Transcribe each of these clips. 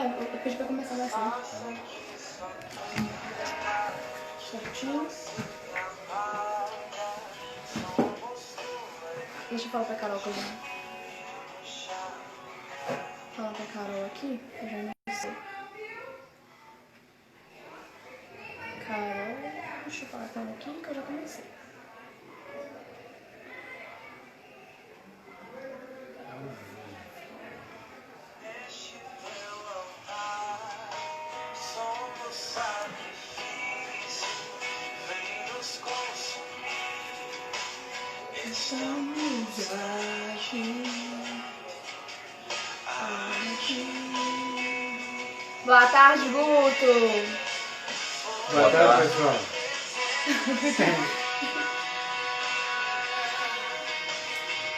eu pedi pra começar assim. Certinho. Deixa eu falar pra Carol que eu já... Falar pra Carol aqui, eu já não sei. Carol, deixa eu falar com ela aqui que eu já comecei. Estamos aqui. Boa tarde, Guto. Boa tarde, pessoal.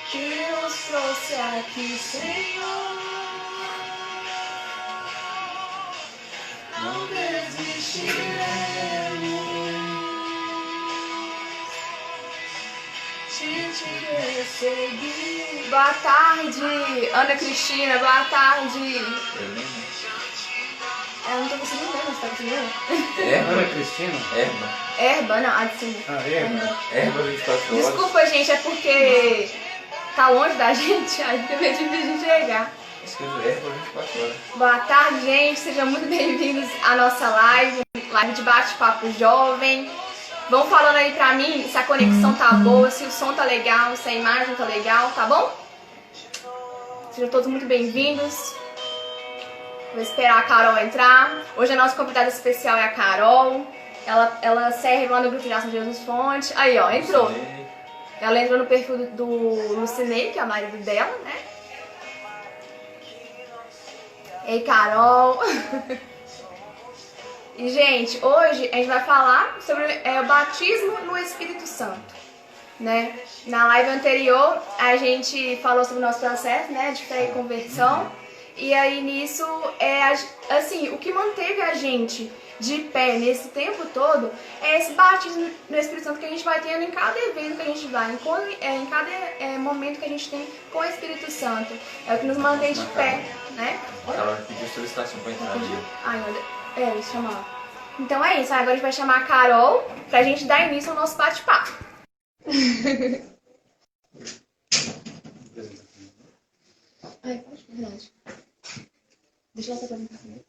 Que nos trouxe aqui, Senhor. Não desistiremos. Te seguir. Boa tarde, Ana Cristina, boa tarde. Eu não tô conseguindo ver, mas tá conseguindo? Ana Cristina? Erba, não, desculpa. Erba 24 horas. Desculpa, gente, é porque tá longe da gente, aí fica meio difícil de chegar. Escreveu Erba 24 horas. Boa tarde, gente, sejam muito bem-vindos à nossa live de bate-papo jovem. Vão falando aí pra mim se a conexão tá boa, se o som tá legal, se a imagem tá legal, tá bom? Sejam todos muito bem-vindos. Vou esperar a Carol entrar. Hoje a nossa convidada especial é a Carol. Ela serve lá no Grupo de Ação de Jesus Fonte. Aí, ó, entrou. Ela entrou no perfil do Lucinei, que é o marido dela, né? Ei, Carol. E, gente, hoje a gente vai falar sobre o batismo no Espírito Santo, né? Na live anterior, a gente falou sobre o nosso processo, né, de fé e conversão. E aí, nisso, assim, o que manteve a gente de pé nesse tempo todo é esse batismo no Espírito Santo que a gente vai tendo em cada evento que a gente vai, em cada momento que a gente tem com o Espírito Santo. É o que nos mantém de pé, né? Ela pediu solicitação pra entrar ali. Ai, olha, deixa eu chamar. Então é isso, agora a gente vai chamar a Carol pra gente dar início ao nosso bate-papo. Ai, pode, verdade. Deixa eu essa apresentação.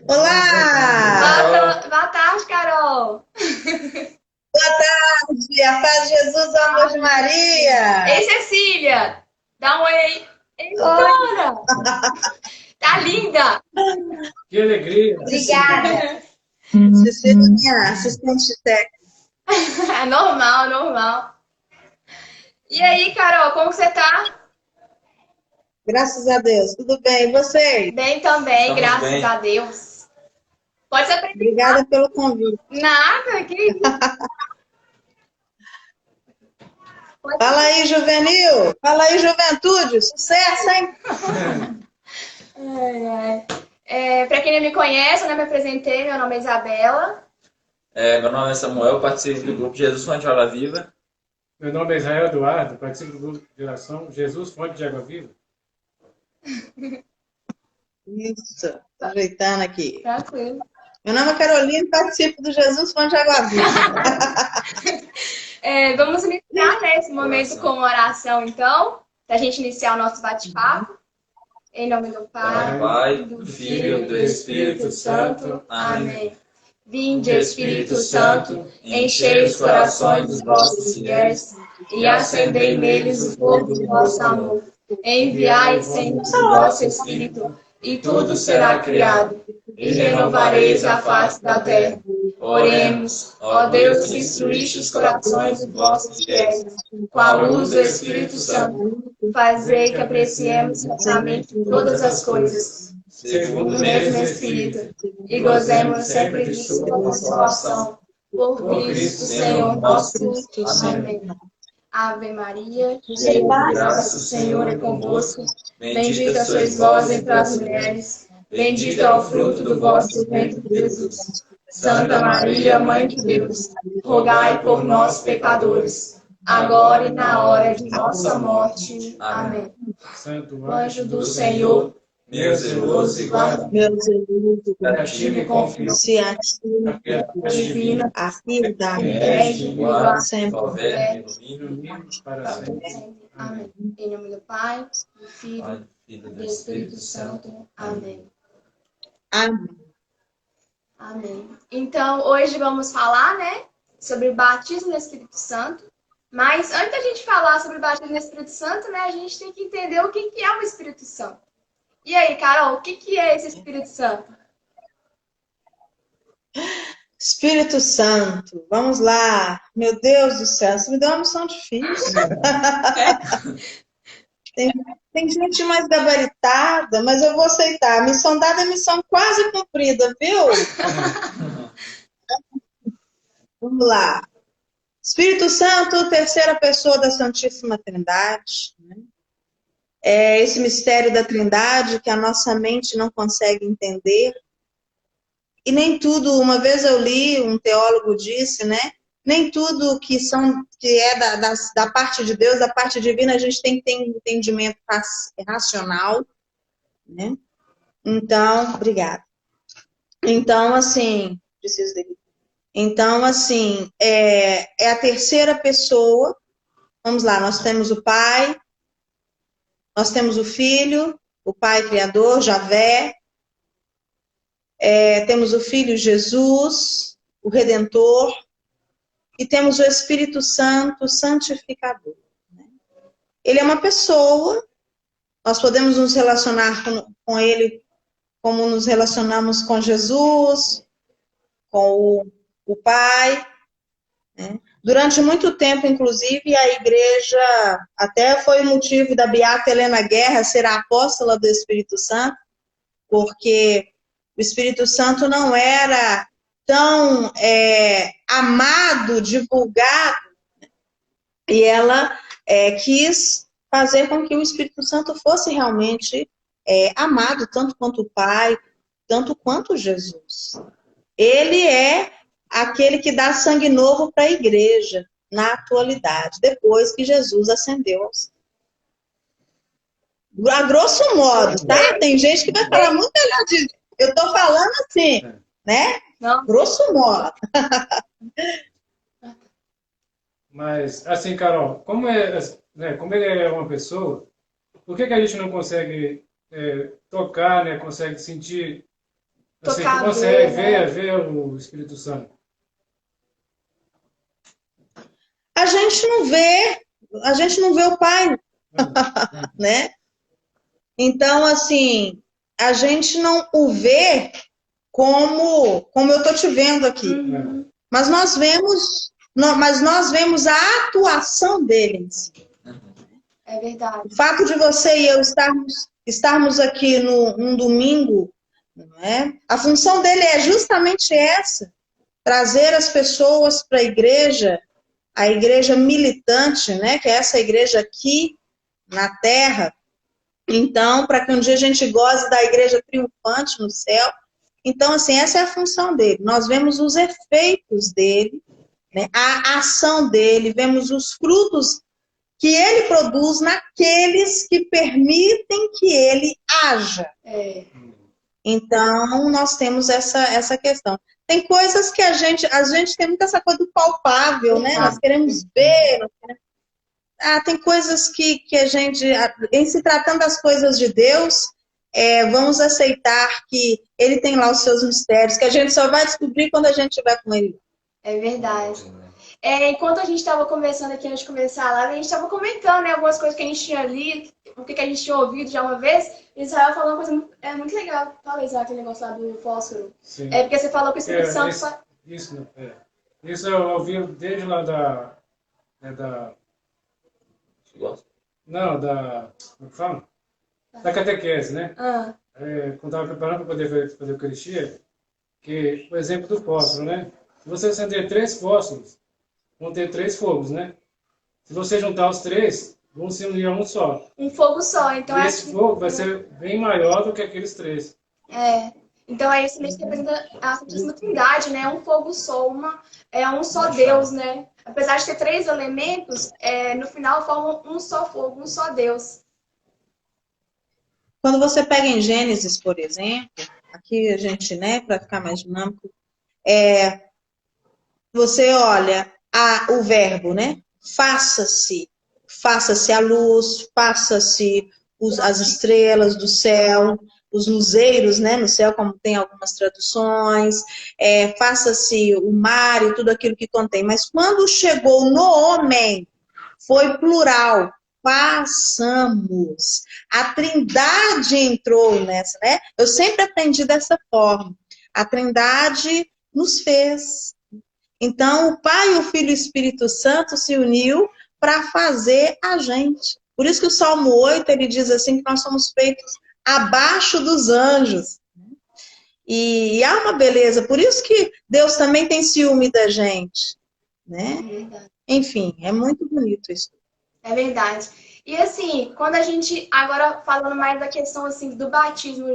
Olá! Boa tarde, Carol! Boa tarde! A paz de Jesus, o amor de Maria! Ei, Cecília! Dá um oi aí! Ei, Dora! Tá linda! Que alegria! Obrigada! Cecília é minha assistente técnica. Normal, normal. E aí, Carol, como você tá? Graças a Deus, tudo bem. E vocês? Bem também, Estamos graças bem. a Deus. Pode se apresentar. Obrigada pelo convite. Nada, que isso. Fala aí, juvenil! Fala aí, juventude! Sucesso, hein? Pra quem não me conhece, eu não me apresentei, meu nome é Isabela. Meu nome é Samuel, participo do grupo Jesus Fonte de Água Viva. Meu nome é Israel Eduardo, participo do grupo de oração Jesus Fonte de Água Viva. Isso, ajeitando aqui. Tranquilo. Meu nome é Carolina e participo do Jesus Fonte de Água Viva. Vamos iniciar, né, esse momento com oração, então, pra gente iniciar o nosso bate-papo. Em nome do Pai, do Filho e do Espírito Santo. Amém. Vinde, Espírito Santo, enchei os corações dos vossos fiéis e acendei neles o fogo do vosso amor. Enviai, Senhor, o vosso Espírito, e tudo será criado, e renovareis a face da terra. Oremos, ó Deus, que instruíste os corações dos vossos fiéis, com a luz do Espírito Santo, fazei que apreciemos retamente todas as coisas, segundo o mesmo Espírito, e gozemos sempre de sua consolação. Por Cristo, Senhor nosso. Amém. Ave Maria, cheia de graça, o Senhor é convosco. Bendita sois vós entre as mulheres. Bendito é o fruto do vosso ventre, Jesus. Santa Maria, Mãe de Deus, rogai por nós, pecadores, agora e na hora de nossa morte. Amém. Santo Anjo do Senhor, meu zeloso e guarda Meu zeloso, a ti me confio, se a ti a divina, a piedade rege, guarda, sempre governe, ilumine, ilumine para sempre. Amém. Em nome do Pai, do Filho Pai, Filho e e do Espírito Santo. Amém. Amém. Amém. Então, hoje vamos falar, né, sobre o batismo no Espírito Santo. Mas antes da gente falar sobre o batismo no Espírito Santo, né, a gente tem que entender o que é o Espírito Santo. E aí, Carol, o que é esse Espírito Santo? Espírito Santo, vamos lá. Meu Deus do céu, você me deu uma missão difícil. Tem gente mais gabaritada, mas eu vou aceitar. Missão dada é missão quase cumprida, viu? Vamos lá. Espírito Santo, terceira pessoa da Santíssima Trindade. É esse mistério da Trindade que a nossa mente não consegue entender. E nem tudo, uma vez eu li, um teólogo disse, né? Nem tudo que é da parte de Deus, da parte divina, a gente tem que ter um entendimento racional, né? Então, obrigada. Então, assim, preciso dele. Então, assim, é a terceira pessoa. Vamos lá, nós temos o Pai, nós temos o Filho, o Pai Criador, Javé, temos o Filho Jesus, o Redentor, e temos o Espírito Santo, santificador. Ele é uma pessoa, nós podemos nos relacionar com ele como nos relacionamos com Jesus, com o Pai, né? Durante muito tempo, inclusive, a igreja até foi o motivo da Beata Helena Guerra ser a apóstola do Espírito Santo, porque o Espírito Santo não era tão amado, divulgado, e ela quis fazer com que o Espírito Santo fosse realmente amado, tanto quanto o Pai, tanto quanto Jesus. Ele é aquele que dá sangue novo para a igreja, na atualidade, depois que Jesus ascendeu aos céus. A grosso modo, tá? Tem gente que vai falar muito melhor disso. Eu estou falando assim, né? Não. Grosso modo. Mas, assim, Carol, como ele é uma pessoa, por que a gente não consegue tocar, né? Consegue sentir, assim, Tocar, consegue ver, ver o Espírito Santo? A gente não vê o Pai, né? Então, assim, a gente não o vê como eu estou te vendo aqui. Uhum. Mas nós vemos a atuação dele em si. É verdade. O fato de você e eu estarmos aqui num domingo, não é? A função dele é justamente essa, trazer as pessoas para a igreja militante, né? Que é essa igreja aqui na terra. Então, para que um dia a gente goze da igreja triunfante no céu. Então, assim, essa é a função dele. Nós vemos os efeitos dele, né? A ação dele, vemos os frutos que ele produz naqueles que permitem que ele haja. Então, nós temos essa questão. Tem coisas que a gente tem muito essa coisa do palpável, né? Nós queremos ver. Tem coisas que a gente, em se tratando das coisas de Deus, vamos aceitar que ele tem lá os seus mistérios, que a gente só vai descobrir quando a gente estiver com ele. É verdade. Enquanto a gente estava conversando aqui antes de começar a live, a gente estava comentando, né, algumas coisas que a gente tinha lido, o que a gente tinha ouvido já uma vez. E Israel falou uma coisa muito legal. Fala, Israel, aquele negócio lá do fósforo. Sim. Porque você falou que o Espírito Santo... Isso eu ouvi desde lá da... Não, como fala? Da catequese, né? Quando estava preparando para poder fazer a Eucaristia, que o exemplo do fósforo, né? Se você acender 3 fósforos, vão ter 3 fogos, né? Se você juntar os 3, vão se unir a um só. Um fogo só, então e esse fogo vai ser bem maior do que aqueles 3. Então é isso mesmo que representa a Santíssima Trindade, né? Um fogo só, um só Deus, né? apesar de ter 3 elementos, no final formam um só fogo, um só Deus. Quando você pega em Gênesis, por exemplo, aqui a gente, né, para ficar mais dinâmico, você olha o verbo, né? Faça-se a luz, faça-se as estrelas do céu, os luzeiros, né, no céu, como tem algumas traduções, faça-se o mar e tudo aquilo que contém. Mas quando chegou no homem, foi plural, façamos. A Trindade entrou nessa, né? Eu sempre aprendi dessa forma. A Trindade nos fez. Então, o Pai, o Filho e o Espírito Santo se uniu para fazer a gente. Por isso que o Salmo 8, ele diz assim, que nós somos feitos abaixo dos anjos. E há uma beleza, por isso que Deus também tem ciúme da gente. Né? Enfim, é muito bonito isso. É verdade. E assim, quando a gente, agora falando mais da questão assim, do batismo,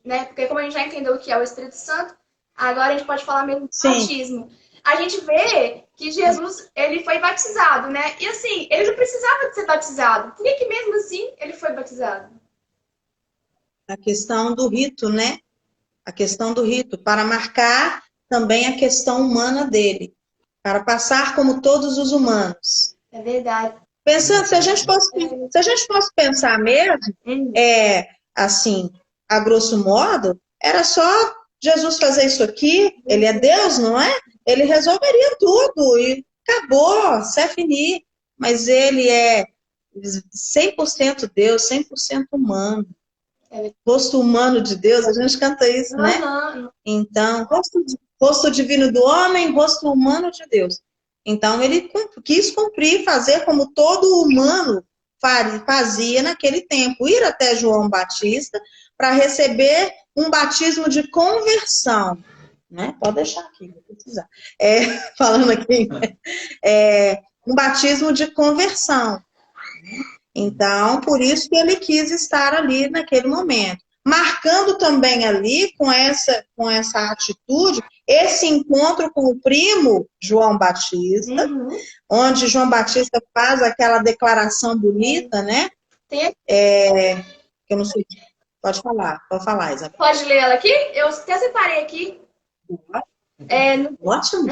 né? Porque como a gente já entendeu o que é o Espírito Santo, agora a gente pode falar mesmo do batismo. A gente vê que Jesus, ele foi batizado, né? E assim, ele não precisava de ser batizado. Por que mesmo assim ele foi batizado? A questão do rito, né? A questão do rito, para marcar também a questão humana dele. Para passar como todos os humanos. É verdade. Pensando, se a gente fosse pensar mesmo, assim, a grosso modo, era só Jesus fazer isso aqui, ele é Deus, não é? Ele resolveria tudo e acabou, c'est fini. Mas ele é 100% Deus, 100% humano. Rosto humano de Deus, a gente canta isso, né? Então, rosto divino do homem, rosto humano de Deus. Então, ele quis cumprir, fazer como todo humano fazia naquele tempo. Ir até João Batista para receber um batismo de conversão. Né? Pode deixar aqui, não precisar. Falando aqui. Um batismo de conversão. Então, por isso que ele quis estar ali naquele momento. Marcando também ali, com essa atitude, esse encontro com o primo João Batista, onde João Batista faz aquela declaração bonita, né? Eu não sei. Pode falar, Isabel. Pode ler ela aqui? Eu até separei aqui. Ótimo.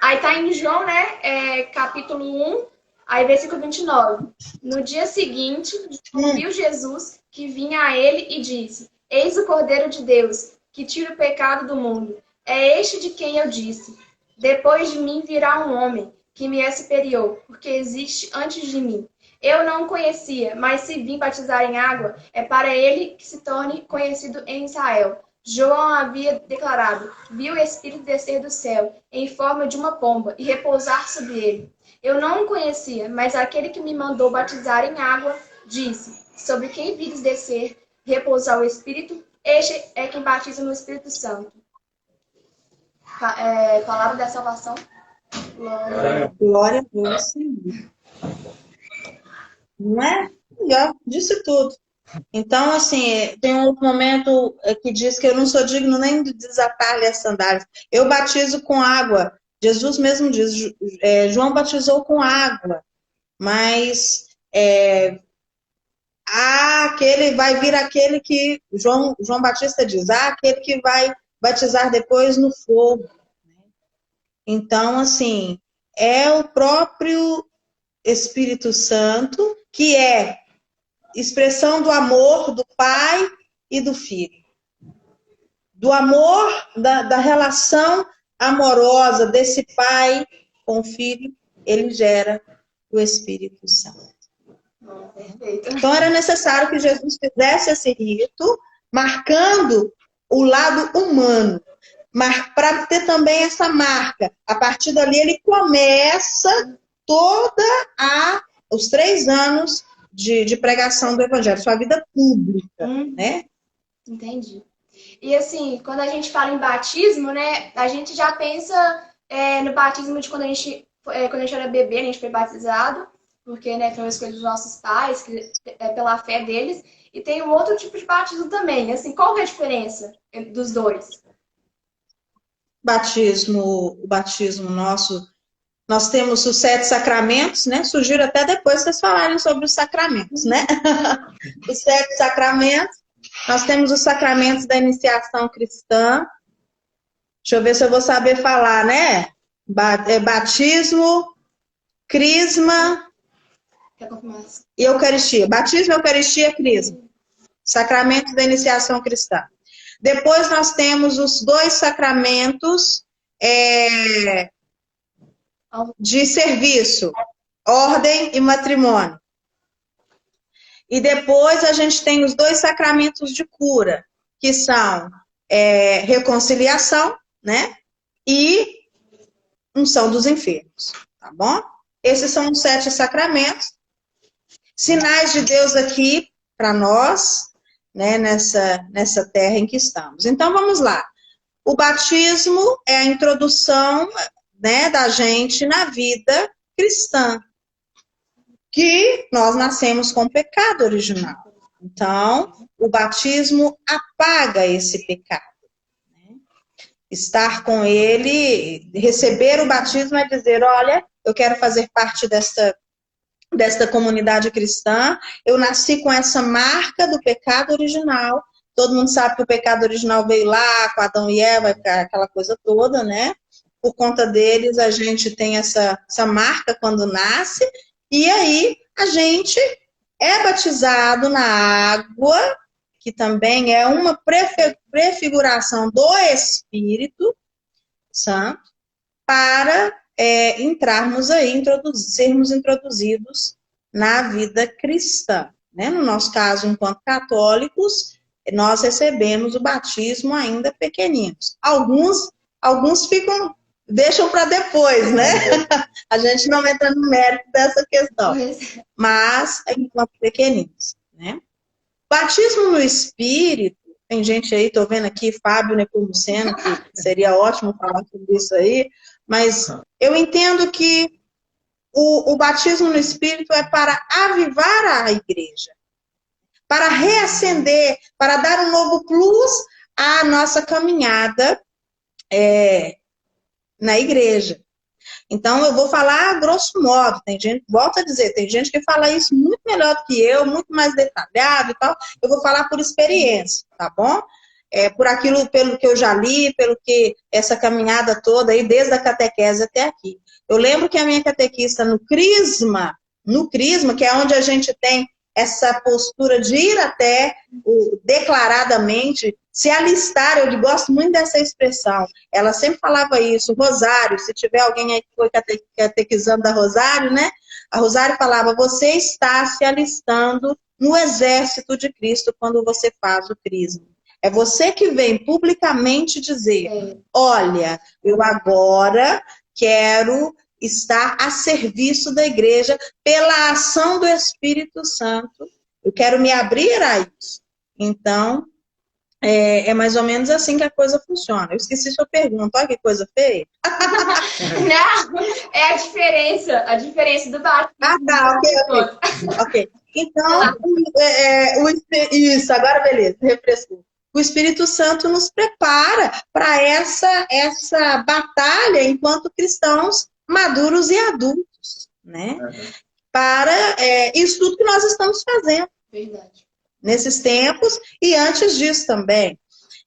Aí tá em João, né? Capítulo 1, aí versículo 29. No dia seguinte, viu Jesus que vinha a ele e disse: Eis o Cordeiro de Deus, que tira o pecado do mundo. É este de quem eu disse: Depois de mim virá um homem, que me é superior, porque existe antes de mim. Eu não o conhecia, mas se vim batizar em água, é para ele que se torne conhecido em Israel. João havia declarado: vi o Espírito descer do céu, em forma de uma pomba, e repousar sobre ele. Eu não o conhecia, mas aquele que me mandou batizar em água disse: sobre quem vires descer, repousar o Espírito, este é quem batiza no Espírito Santo. Palavra da salvação. Glória a Deus, Senhor. Não é? Já disse tudo. Então, assim, tem um outro momento que diz que eu não sou digno nem de desatar-lhe as sandálias. Eu batizo com água. Jesus mesmo diz, João batizou com água, mas vai vir aquele que, João Batista diz, aquele que vai batizar depois no fogo. Então, assim, é o próprio Espírito Santo que é expressão do amor do Pai e do Filho. Do amor, da relação amorosa desse Pai com o Filho, ele gera o Espírito Santo. Então era necessário que Jesus fizesse esse rito, marcando o lado humano, para ter também essa marca. A partir dali ele começa os 3 anos de pregação do Evangelho, sua vida pública, né? Entendi. E assim, quando a gente fala em batismo, né, a gente já pensa no batismo de quando a gente era bebê, a gente foi batizado, porque, né, foi uma escolha dos nossos pais, que é pela fé deles, e tem um outro tipo de batismo também. Assim, qual é a diferença dos dois? O batismo nosso Nós temos os 7 sacramentos, né? Sugiro até depois vocês falarem sobre os sacramentos, né? Os 7 sacramentos. Nós temos os sacramentos da iniciação cristã. Deixa eu ver se eu vou saber falar, né? Batismo, crisma e eucaristia. Batismo, eucaristia, crisma. Sacramento da iniciação cristã. Depois nós temos os 2 sacramentos de serviço, ordem e matrimônio. E depois a gente tem os 2 sacramentos de cura, que são reconciliação, né? E unção dos enfermos, tá bom? Esses são os 7 sacramentos. Sinais de Deus aqui para nós, né? Nessa terra em que estamos. Então vamos lá. O batismo é a introdução, né, da gente na vida cristã, que nós nascemos com o pecado original. Então, o batismo apaga esse pecado. Né? Estar com ele, receber o batismo é dizer, olha, eu quero fazer parte desta comunidade cristã, eu nasci com essa marca do pecado original. Todo mundo sabe que o pecado original veio lá com Adão e Eva, aquela coisa toda, né? Por conta deles, a gente tem essa marca quando nasce, e aí a gente é batizado na água, que também é uma prefiguração do Espírito Santo, para entrarmos aí, sermos introduzidos na vida cristã. Né? No nosso caso, enquanto católicos, nós recebemos o batismo ainda pequeninos. Alguns deixam para depois, né? A gente não entra no mérito dessa questão. Mas, enquanto pequeninos, né? Batismo no Espírito, tem gente aí, tô vendo aqui, Fábio Nepomuceno, que seria ótimo falar sobre isso aí, mas eu entendo que o batismo no Espírito é para avivar a igreja, para reacender, para dar um novo plus à nossa caminhada na igreja. Então, eu vou falar a grosso modo, tem gente, volto a dizer, tem gente que fala isso muito melhor do que eu, muito mais detalhado e tal, eu vou falar por experiência, tá bom? Pelo que eu já li, pelo que essa caminhada toda aí, desde a catequese até aqui. Eu lembro que a minha catequista no Crisma, que é onde a gente tem essa postura de ir até declaradamente, se alistar, eu gosto muito dessa expressão, ela sempre falava isso, Rosário, se tiver alguém aí que foi catequizando da Rosário, né? A Rosário falava, você está se alistando no exército de Cristo quando você faz o crisma. É você que vem publicamente dizer, olha, eu agora quero estar a serviço da igreja pela ação do Espírito Santo. Eu quero me abrir a isso. Então, é mais ou menos assim que a coisa funciona. Eu esqueci sua pergunta. Olha que coisa feia. Não, é a diferença do batismo. Ah, tá, ok. Então, isso, agora beleza, refrescou. O Espírito Santo nos prepara para essa batalha enquanto cristãos maduros e adultos, né? Para isso tudo que nós estamos fazendo. Verdade. Nesses tempos e antes disso também.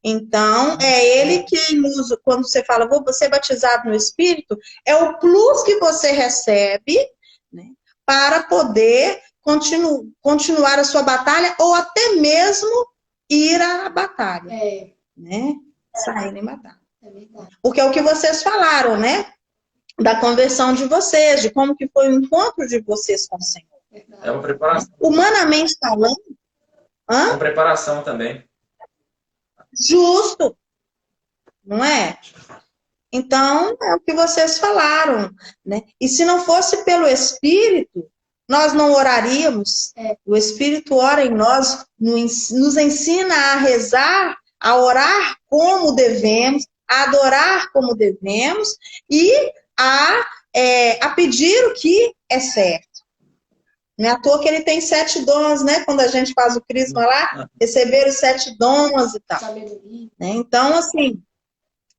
Então, é ele que nos, quando você fala, vou ser batizado no Espírito, é o plus que você recebe, né, para poder continuar a sua batalha ou até mesmo ir à batalha. Né? Sair em batalha. É verdade. Porque é o que vocês falaram, né? Da conversão de vocês, de como que foi o encontro de vocês com o Senhor. É uma preparação. Humanamente falando, uma preparação também. Justo. Não é? Então, é o que vocês falaram, né? E se não fosse pelo Espírito, nós não oraríamos. O Espírito ora em nós, nos ensina a rezar, a orar como devemos, a adorar como devemos e a pedir o que é certo. Não é à toa que ele tem 7 dons, né? Quando a gente faz o crisma lá, receber os 7 dons e tal. Né? Então, assim,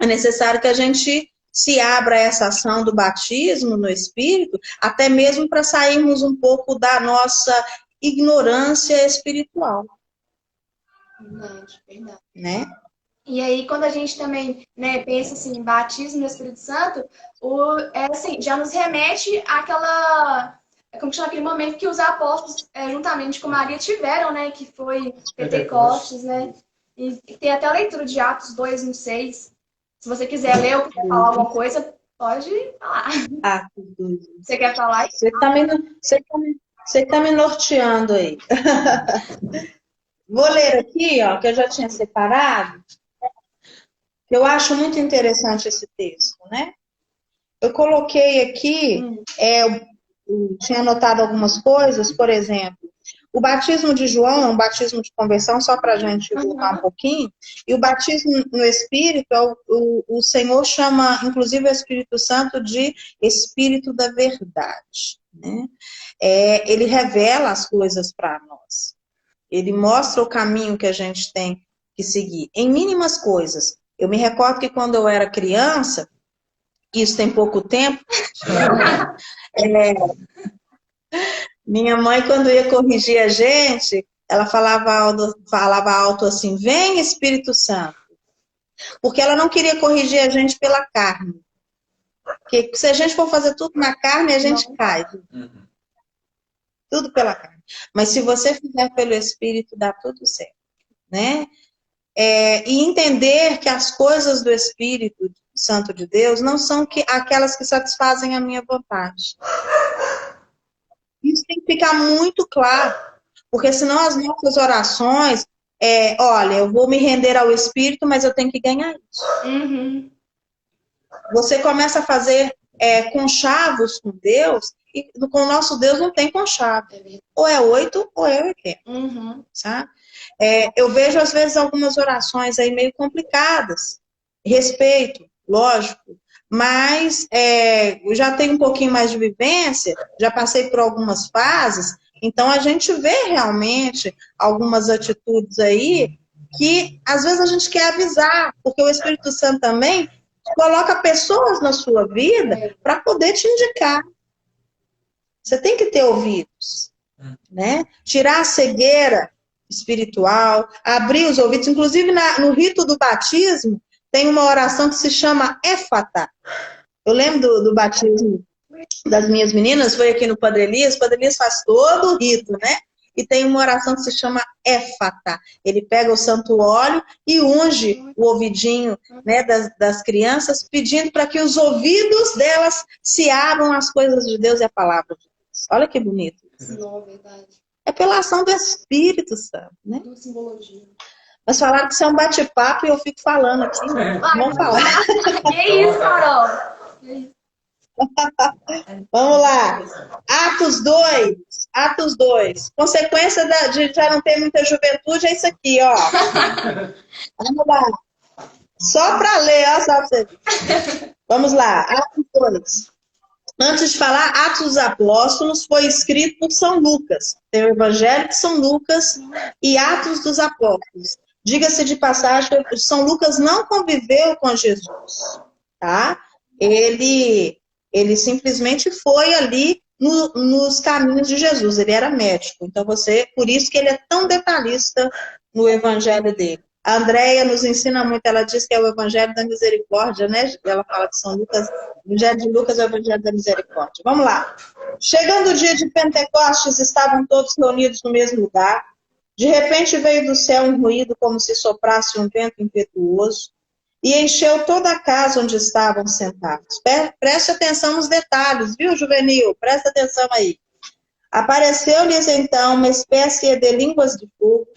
é necessário que a gente se abra essa ação do batismo no Espírito, até mesmo para sairmos um pouco da nossa ignorância espiritual. Verdade, verdade. Né? E aí, quando a gente também, né, pensa assim, em batismo no Espírito Santo, assim, já nos remete àquela, como que chama, aquele momento que os apóstolos, juntamente com Maria, tiveram, né, que foi Pentecostes, né? E tem até a leitura de Atos 2:6. Se você quiser ler ou quiser falar alguma coisa, pode falar. Atos 2. Você quer falar? Você tá me norteando aí. Vou ler aqui, ó, que eu já tinha separado. Eu acho muito interessante esse texto, né? Eu coloquei aqui, eu tinha anotado algumas coisas, por exemplo, o batismo de João é um batismo de conversão, só para a gente voltar um pouquinho, e o batismo no Espírito, o Senhor chama, inclusive, o Espírito Santo de Espírito da Verdade, né? Ele revela as coisas para nós, ele mostra o caminho que a gente tem que seguir, em mínimas coisas. Eu me recordo que quando eu era criança, isso tem pouco tempo, minha mãe, quando ia corrigir a gente, ela falava alto assim, vem Espírito Santo. Porque ela não queria corrigir a gente pela carne. Porque se a gente for fazer tudo na carne, a gente cai. Tudo pela carne. Mas se você fizer pelo Espírito, dá tudo certo. Né? E entender que as coisas do Espírito Santo de Deus não são aquelas que satisfazem a minha vontade. Isso tem que ficar muito claro, porque senão as nossas orações, olha, eu vou me render ao Espírito, mas eu tenho que ganhar isso. Uhum. Você começa a fazer conchavos com Deus, e com o nosso Deus não tem conchavo. Ou é 8 ou é 80. Uhum. Sabe? Eu vejo, às vezes, algumas orações aí meio complicadas. Respeito, lógico. Mas eu já tenho um pouquinho mais de vivência, já passei por algumas fases, então a gente vê realmente algumas atitudes aí que às vezes a gente quer avisar, porque o Espírito Santo também coloca pessoas na sua vida para poder te indicar. Você tem que ter ouvidos, né? Tirar a cegueira espiritual, abrir os ouvidos, inclusive no rito do batismo, tem uma oração que se chama Éfata. Eu lembro do batismo das minhas meninas, foi aqui no Padre Elias. O Padre Elias faz todo o rito, né? E tem uma oração que se chama Éfata. Ele pega o santo óleo e unge o ouvidinho, né, das crianças, pedindo para que os ouvidos delas se abram às coisas de Deus e à palavra de Deus. Olha que bonito. Não, verdade. É pela ação do Espírito Santo, né? Uma simbologia. Mas falaram que isso é um bate-papo e eu fico falando aqui. Vamos falar. Que isso, Carol? Vamos lá. Atos 2. Consequência de já não ter muita juventude é isso aqui, ó. Vamos lá. Só para ler, ó, só para você ver. Vamos lá. Atos 2. Antes de falar, Atos dos Apóstolos foi escrito por São Lucas. Tem o Evangelho de São Lucas e Atos dos Apóstolos. Diga-se de passagem, São Lucas não conviveu com Jesus, tá? Ele simplesmente foi ali nos caminhos de Jesus. Ele era médico. Então, por isso que ele é tão detalhista no Evangelho dele. A Andréia nos ensina muito, ela diz que é o Evangelho da Misericórdia, né? Ela fala de São Lucas, o Evangelho de Lucas é o Evangelho da Misericórdia. Vamos lá. Chegando o dia de Pentecostes, estavam todos reunidos no mesmo lugar. De repente veio do céu um ruído como se soprasse um vento impetuoso e encheu toda a casa onde estavam sentados. Preste atenção nos detalhes, viu, Juvenil? Presta atenção aí. Apareceu-lhes então uma espécie de línguas de fogo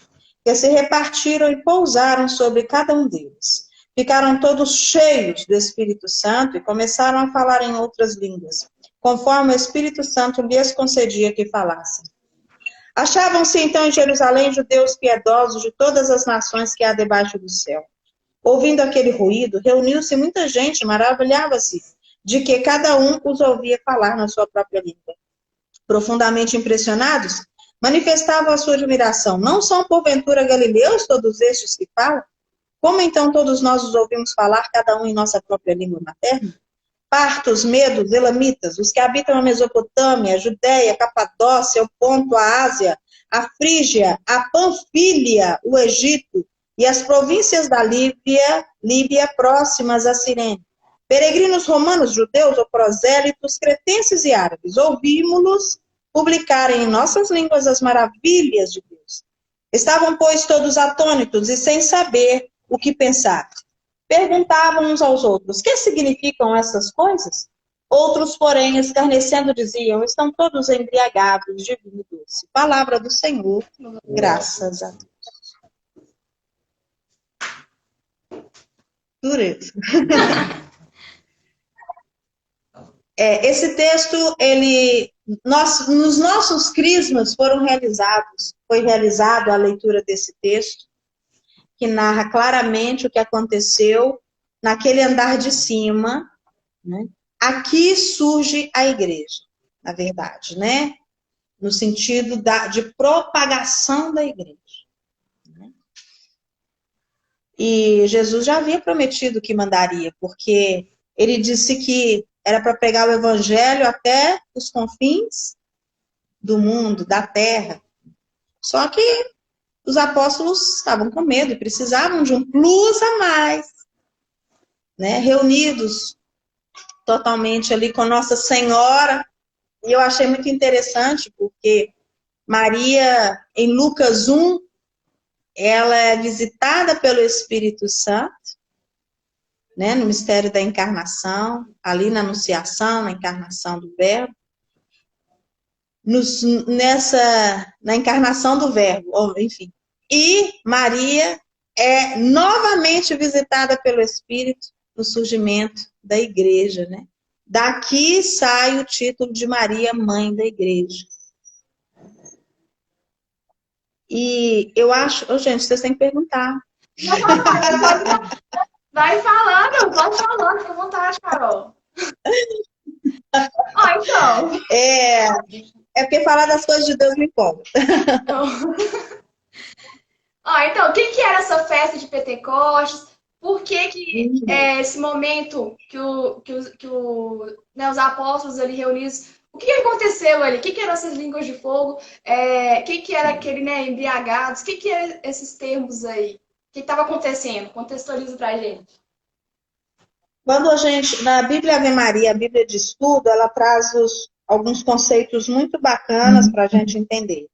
que se repartiram e pousaram sobre cada um deles. Ficaram todos cheios do Espírito Santo e começaram a falar em outras línguas, conforme o Espírito Santo lhes concedia que falassem. Achavam-se então em Jerusalém judeus piedosos de todas as nações que há debaixo do céu. Ouvindo aquele ruído, reuniu-se muita gente, maravilhava-se de que cada um os ouvia falar na sua própria língua. Profundamente impressionados, manifestavam a sua admiração. Não são, porventura, galileus todos estes que falam? Como então todos nós os ouvimos falar, cada um em nossa própria língua materna? partos, medos, elamitas, os que habitam a Mesopotâmia, a Judéia, a Capadócia, o Ponto, a Ásia, a Frígia, a Panfília, o Egito e as províncias da Líbia próximas a Cirene. Peregrinos romanos, judeus ou prosélitos, cretenses e árabes, ouvimos-los publicarem em nossas línguas as maravilhas de Deus. Estavam, pois, todos atônitos e sem saber o que pensar. Perguntavam uns aos outros, que significam essas coisas? Outros, porém, escarnecendo, diziam, estão todos embriagados de vinho doce. Palavra do Senhor, graças a Deus. Dureza. Esse texto, nos nossos crismas foi realizado a leitura desse texto, que narra claramente o que aconteceu naquele andar de cima, né? Aqui surge a igreja, na verdade, né? No sentido de propagação da igreja. Né? E Jesus já havia prometido que mandaria, porque ele disse que era para pregar o evangelho até os confins do mundo, da terra. Só que os apóstolos estavam com medo e precisavam de um plus a mais, né? Reunidos totalmente ali com Nossa Senhora. E eu achei muito interessante, porque Maria, em Lucas 1, ela é visitada pelo Espírito Santo, né? No mistério da encarnação, ali na anunciação, na encarnação do Verbo. Na encarnação do Verbo, enfim. E Maria é novamente visitada pelo Espírito no surgimento da igreja, né? Daqui sai o título de Maria, mãe da igreja. E eu acho... gente, vocês têm que perguntar. Vai falando, pode falar, fica à vontade, Carol. Então. É porque falar das coisas de Deus me empolga. Então, o que era essa festa de Pentecostes? Por que esse momento que os apóstolos ali reunidos, o que aconteceu ali? O que eram essas línguas de fogo? O que era aquele, né, embriagados? O que eram esses termos aí? O que estava acontecendo? Contextualiza pra gente. Quando na Bíblia Ave Maria, a Bíblia de Estudo, ela traz alguns conceitos muito bacanas para a gente entender.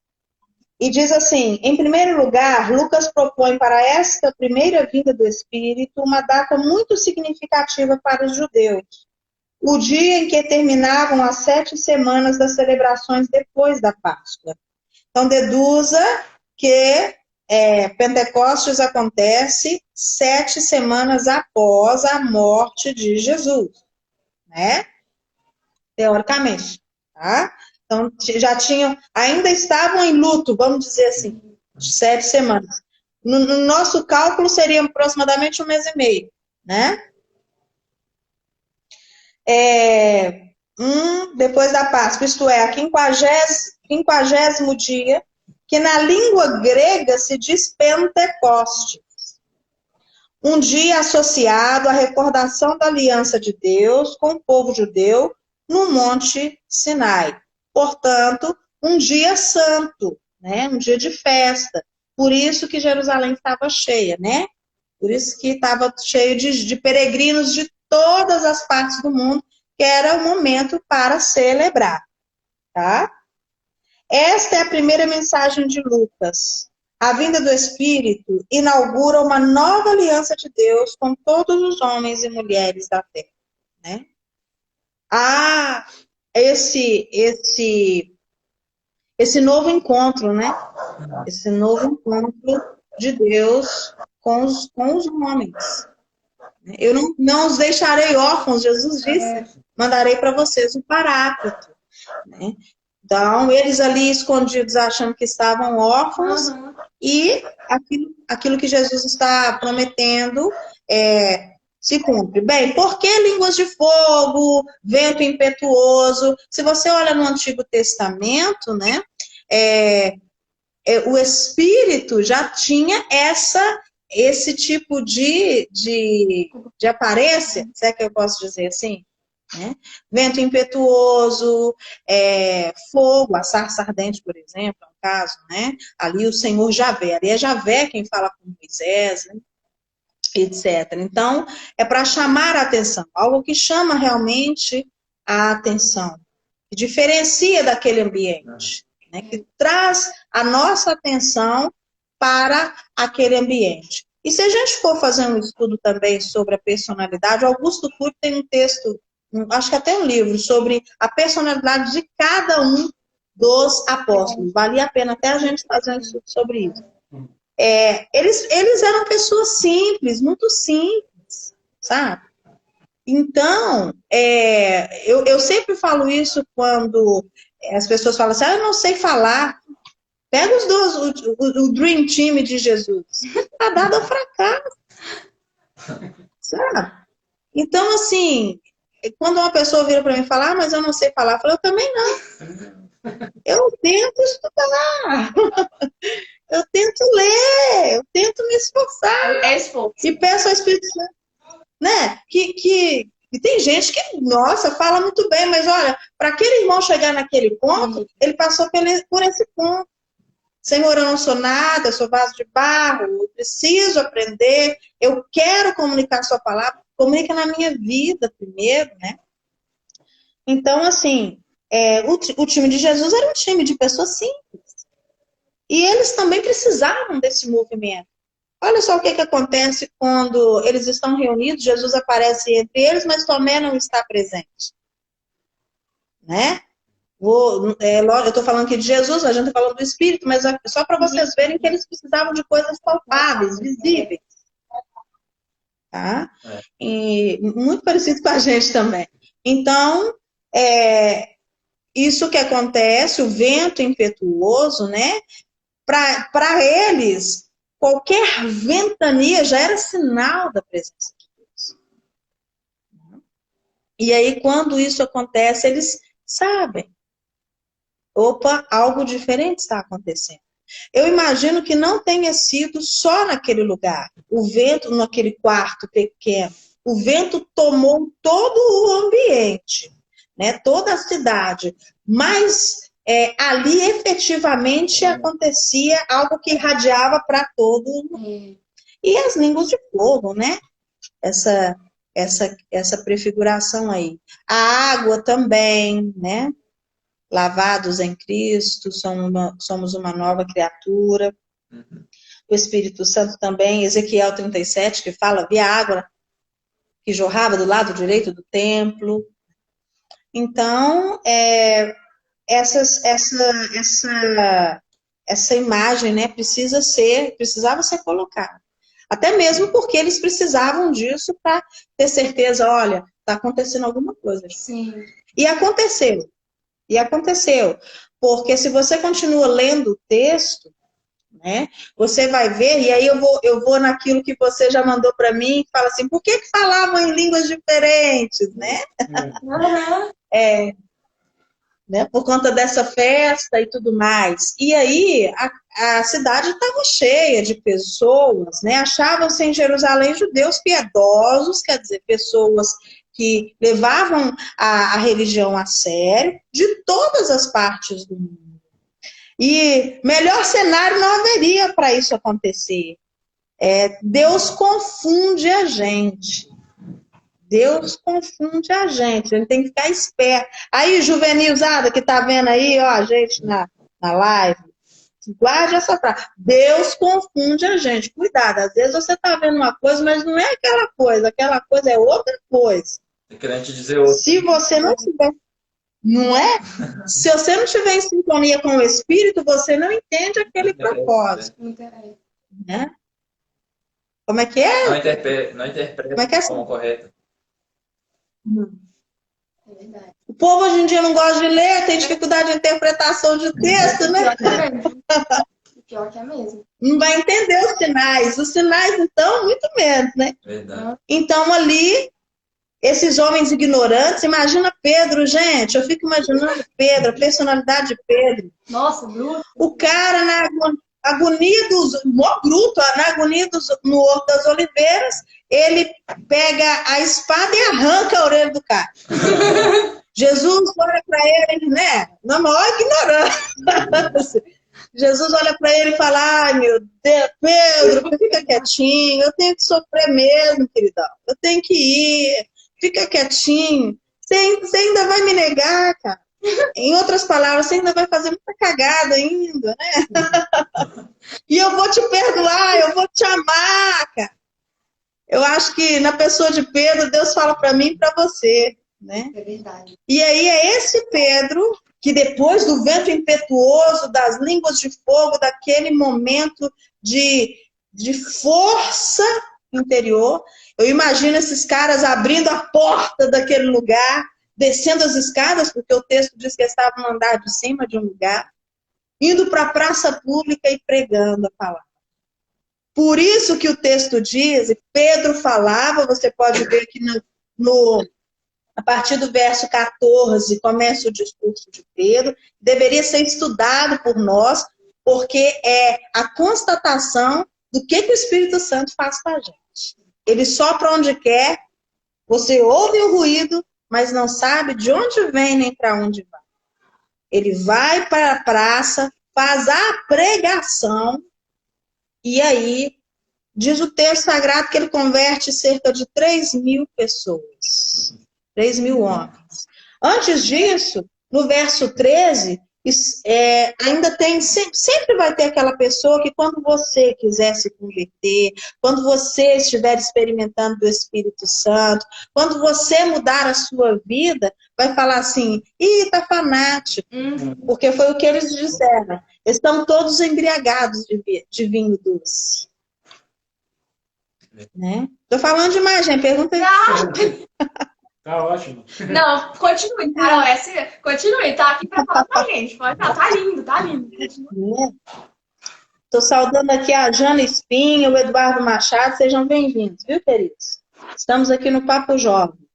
E diz assim, em primeiro lugar, Lucas propõe para esta primeira vinda do Espírito uma data muito significativa para os judeus. O dia em que terminavam as 7 semanas das celebrações depois da Páscoa. Então, deduza que Pentecostes acontece 7 semanas após a morte de Jesus, né? Teoricamente, tá? Então, ainda estavam em luto, vamos dizer assim, de 7 semanas. No nosso cálculo, seria aproximadamente 1 mês e meio, né? Depois da Páscoa, isto é, a 50º dia, que na língua grega se diz Pentecostes. Um dia associado à recordação da aliança de Deus com o povo judeu no Monte Sinai. Portanto, um dia santo, né? Um dia de festa. Por isso que Jerusalém estava cheia, né? Por isso que estava cheio de peregrinos de todas as partes do mundo, que era o momento para celebrar, tá? Esta é a primeira mensagem de Lucas. A vinda do Espírito inaugura uma nova aliança de Deus com todos os homens e mulheres da terra, né? Esse novo encontro, né? Esse novo encontro de Deus com os homens. Eu não os deixarei órfãos, Jesus disse, mandarei para vocês o Paráclito, né? Então, eles ali escondidos achando que estavam órfãos, e aquilo que Jesus está prometendo se cumpre. Bem, por que línguas de fogo, vento impetuoso? Se você olha no Antigo Testamento, né, o Espírito já tinha esse tipo de aparência, se é que eu posso dizer assim, né? Vento impetuoso, fogo, a sarça ardente, por exemplo, é um caso, né? Ali o Senhor Javé, ali é Javé quem fala com Moisés, né? Etc. Então, é para chamar a atenção, algo que chama realmente a atenção, que diferencia daquele ambiente, né? Que traz a nossa atenção para aquele ambiente. E se a gente for fazer um estudo também sobre a personalidade, Augusto Cury tem um texto, acho que até um livro, sobre a personalidade de cada um dos apóstolos. Valia a pena até a gente fazer um estudo sobre isso. Eles eram pessoas simples, muito simples, sabe? Então, eu sempre falo isso quando as pessoas falam assim, eu não sei falar. Pega os dois, o Dream Team de Jesus. Está dado ao fracasso. Sabe? Então, assim, quando uma pessoa vira para mim e fala, mas eu não sei falar, eu falo, eu também não. Eu tento estudar. Eu tento ler. Eu tento me esforçar. E peço ao Espírito Santo, né? Que tem gente que, nossa, fala muito bem, mas olha, para aquele irmão chegar naquele ponto, ele passou por esse ponto. Senhor, eu não sou nada, eu sou vaso de barro, eu preciso aprender, eu quero comunicar a sua palavra, comunica na minha vida primeiro, né? Então, assim, o time de Jesus era um time de pessoas simples. E eles também precisavam desse movimento. Olha só o que acontece quando eles estão reunidos, Jesus aparece entre eles, mas Tomé não está presente. Né? Eu estou falando aqui de Jesus, a gente está falando do Espírito, mas é só para vocês verem que eles precisavam de coisas palpáveis, visíveis. Tá? E muito parecido com a gente também. Então, isso que acontece, o vento impetuoso, né? Para eles, qualquer ventania já era sinal da presença de Deus. E aí, quando isso acontece, eles sabem. Opa, algo diferente está acontecendo. Eu imagino que não tenha sido só naquele lugar. O vento, naquele quarto pequeno, o vento tomou todo o ambiente, né? Toda a cidade. Mas ali efetivamente acontecia algo que irradiava para todo mundo. E as línguas de fogo, né? Essa prefiguração aí. A água também, né? Lavados em Cristo, somos uma nova criatura. O Espírito Santo também, Ezequiel 37, que fala, via água que jorrava do lado direito do templo. Então, essa imagem, né, precisava ser colocada. Até mesmo porque eles precisavam disso para ter certeza, olha, está acontecendo alguma coisa. Sim. E aconteceu. Porque se você continua lendo o texto, né, você vai ver, e aí eu vou naquilo que você já mandou para mim, e fala assim, por que falavam em línguas diferentes, né? Né? Por conta dessa festa e tudo mais. E aí a cidade estava cheia de pessoas, né? Achavam-se em Jerusalém judeus piedosos, quer dizer, pessoas que levavam a religião a sério, de todas as partes do mundo. E melhor cenário não haveria para isso acontecer. Deus confunde a gente. Deus confunde a gente. A gente tem que ficar esperto. Aí, juvenilzada que tá vendo aí, ó, a gente na live, guarde essa frase. Deus confunde a gente. Cuidado, às vezes você tá vendo uma coisa, mas não é aquela coisa é outra coisa. Querendo te dizer outra. Se você não tiver, não é? Se você não estiver em sintonia com o Espírito, você não entende aquele propósito. Né? Como é que é? Não interpreta como correto. É verdade. O povo hoje em dia não gosta de ler, tem dificuldade de interpretação de texto, né? Pior que é mesmo. Não vai entender os sinais. Os sinais, então, muito menos, né? Verdade. Então, ali, esses homens ignorantes, imagina Pedro, gente, eu fico imaginando Pedro, a personalidade de Pedro. Nossa, bruto. O cara na agonia no Horto das Oliveiras, ele pega a espada e arranca a orelha do cara. Jesus olha para ele, né? Na maior ignorância. Jesus olha para ele e fala: ai, meu Deus, Pedro, fica quietinho, eu tenho que sofrer mesmo, queridão. Eu tenho que ir, fica quietinho. Você ainda vai me negar, cara. Em outras palavras, você ainda vai fazer muita cagada ainda, né? E eu vou te perdoar, eu vou te amar, cara. Eu acho que na pessoa de Pedro, Deus fala para mim e para você, né? É verdade. E aí é esse Pedro que depois do vento impetuoso, das línguas de fogo, daquele momento de força interior, eu imagino esses caras abrindo a porta daquele lugar, descendo as escadas, porque o texto diz que estavam no andar de cima de um lugar, indo para a praça pública e pregando a palavra. Por isso que o texto diz, e Pedro falava, você pode ver que a partir do verso 14, começa o discurso de Pedro, deveria ser estudado por nós, porque é a constatação do que o Espírito Santo faz com a gente. Ele sopra onde quer, você ouve o ruído, mas não sabe de onde vem nem para onde vai. Ele vai para a praça, faz a pregação, e aí diz o texto sagrado que ele converte cerca de 3.000 pessoas. 3.000 homens. Antes disso, no verso 13, ainda tem, sempre vai ter aquela pessoa que quando você quiser se converter, quando você estiver experimentando do Espírito Santo, quando você mudar a sua vida, vai falar assim: ih, tá fanático. Porque foi o que eles disseram. Estão todos embriagados de vinho doce. Né? Tô falando demais, gente. Pergunta aí. Tá ótimo. Não, continue, Carol. Continue, tá aqui pra falar pra gente. Pode falar. Tá lindo, tá lindo. Estou saudando aqui a Jana Espinha, o Eduardo Machado. Sejam bem-vindos, viu, queridos? Estamos aqui no Papo Jovem.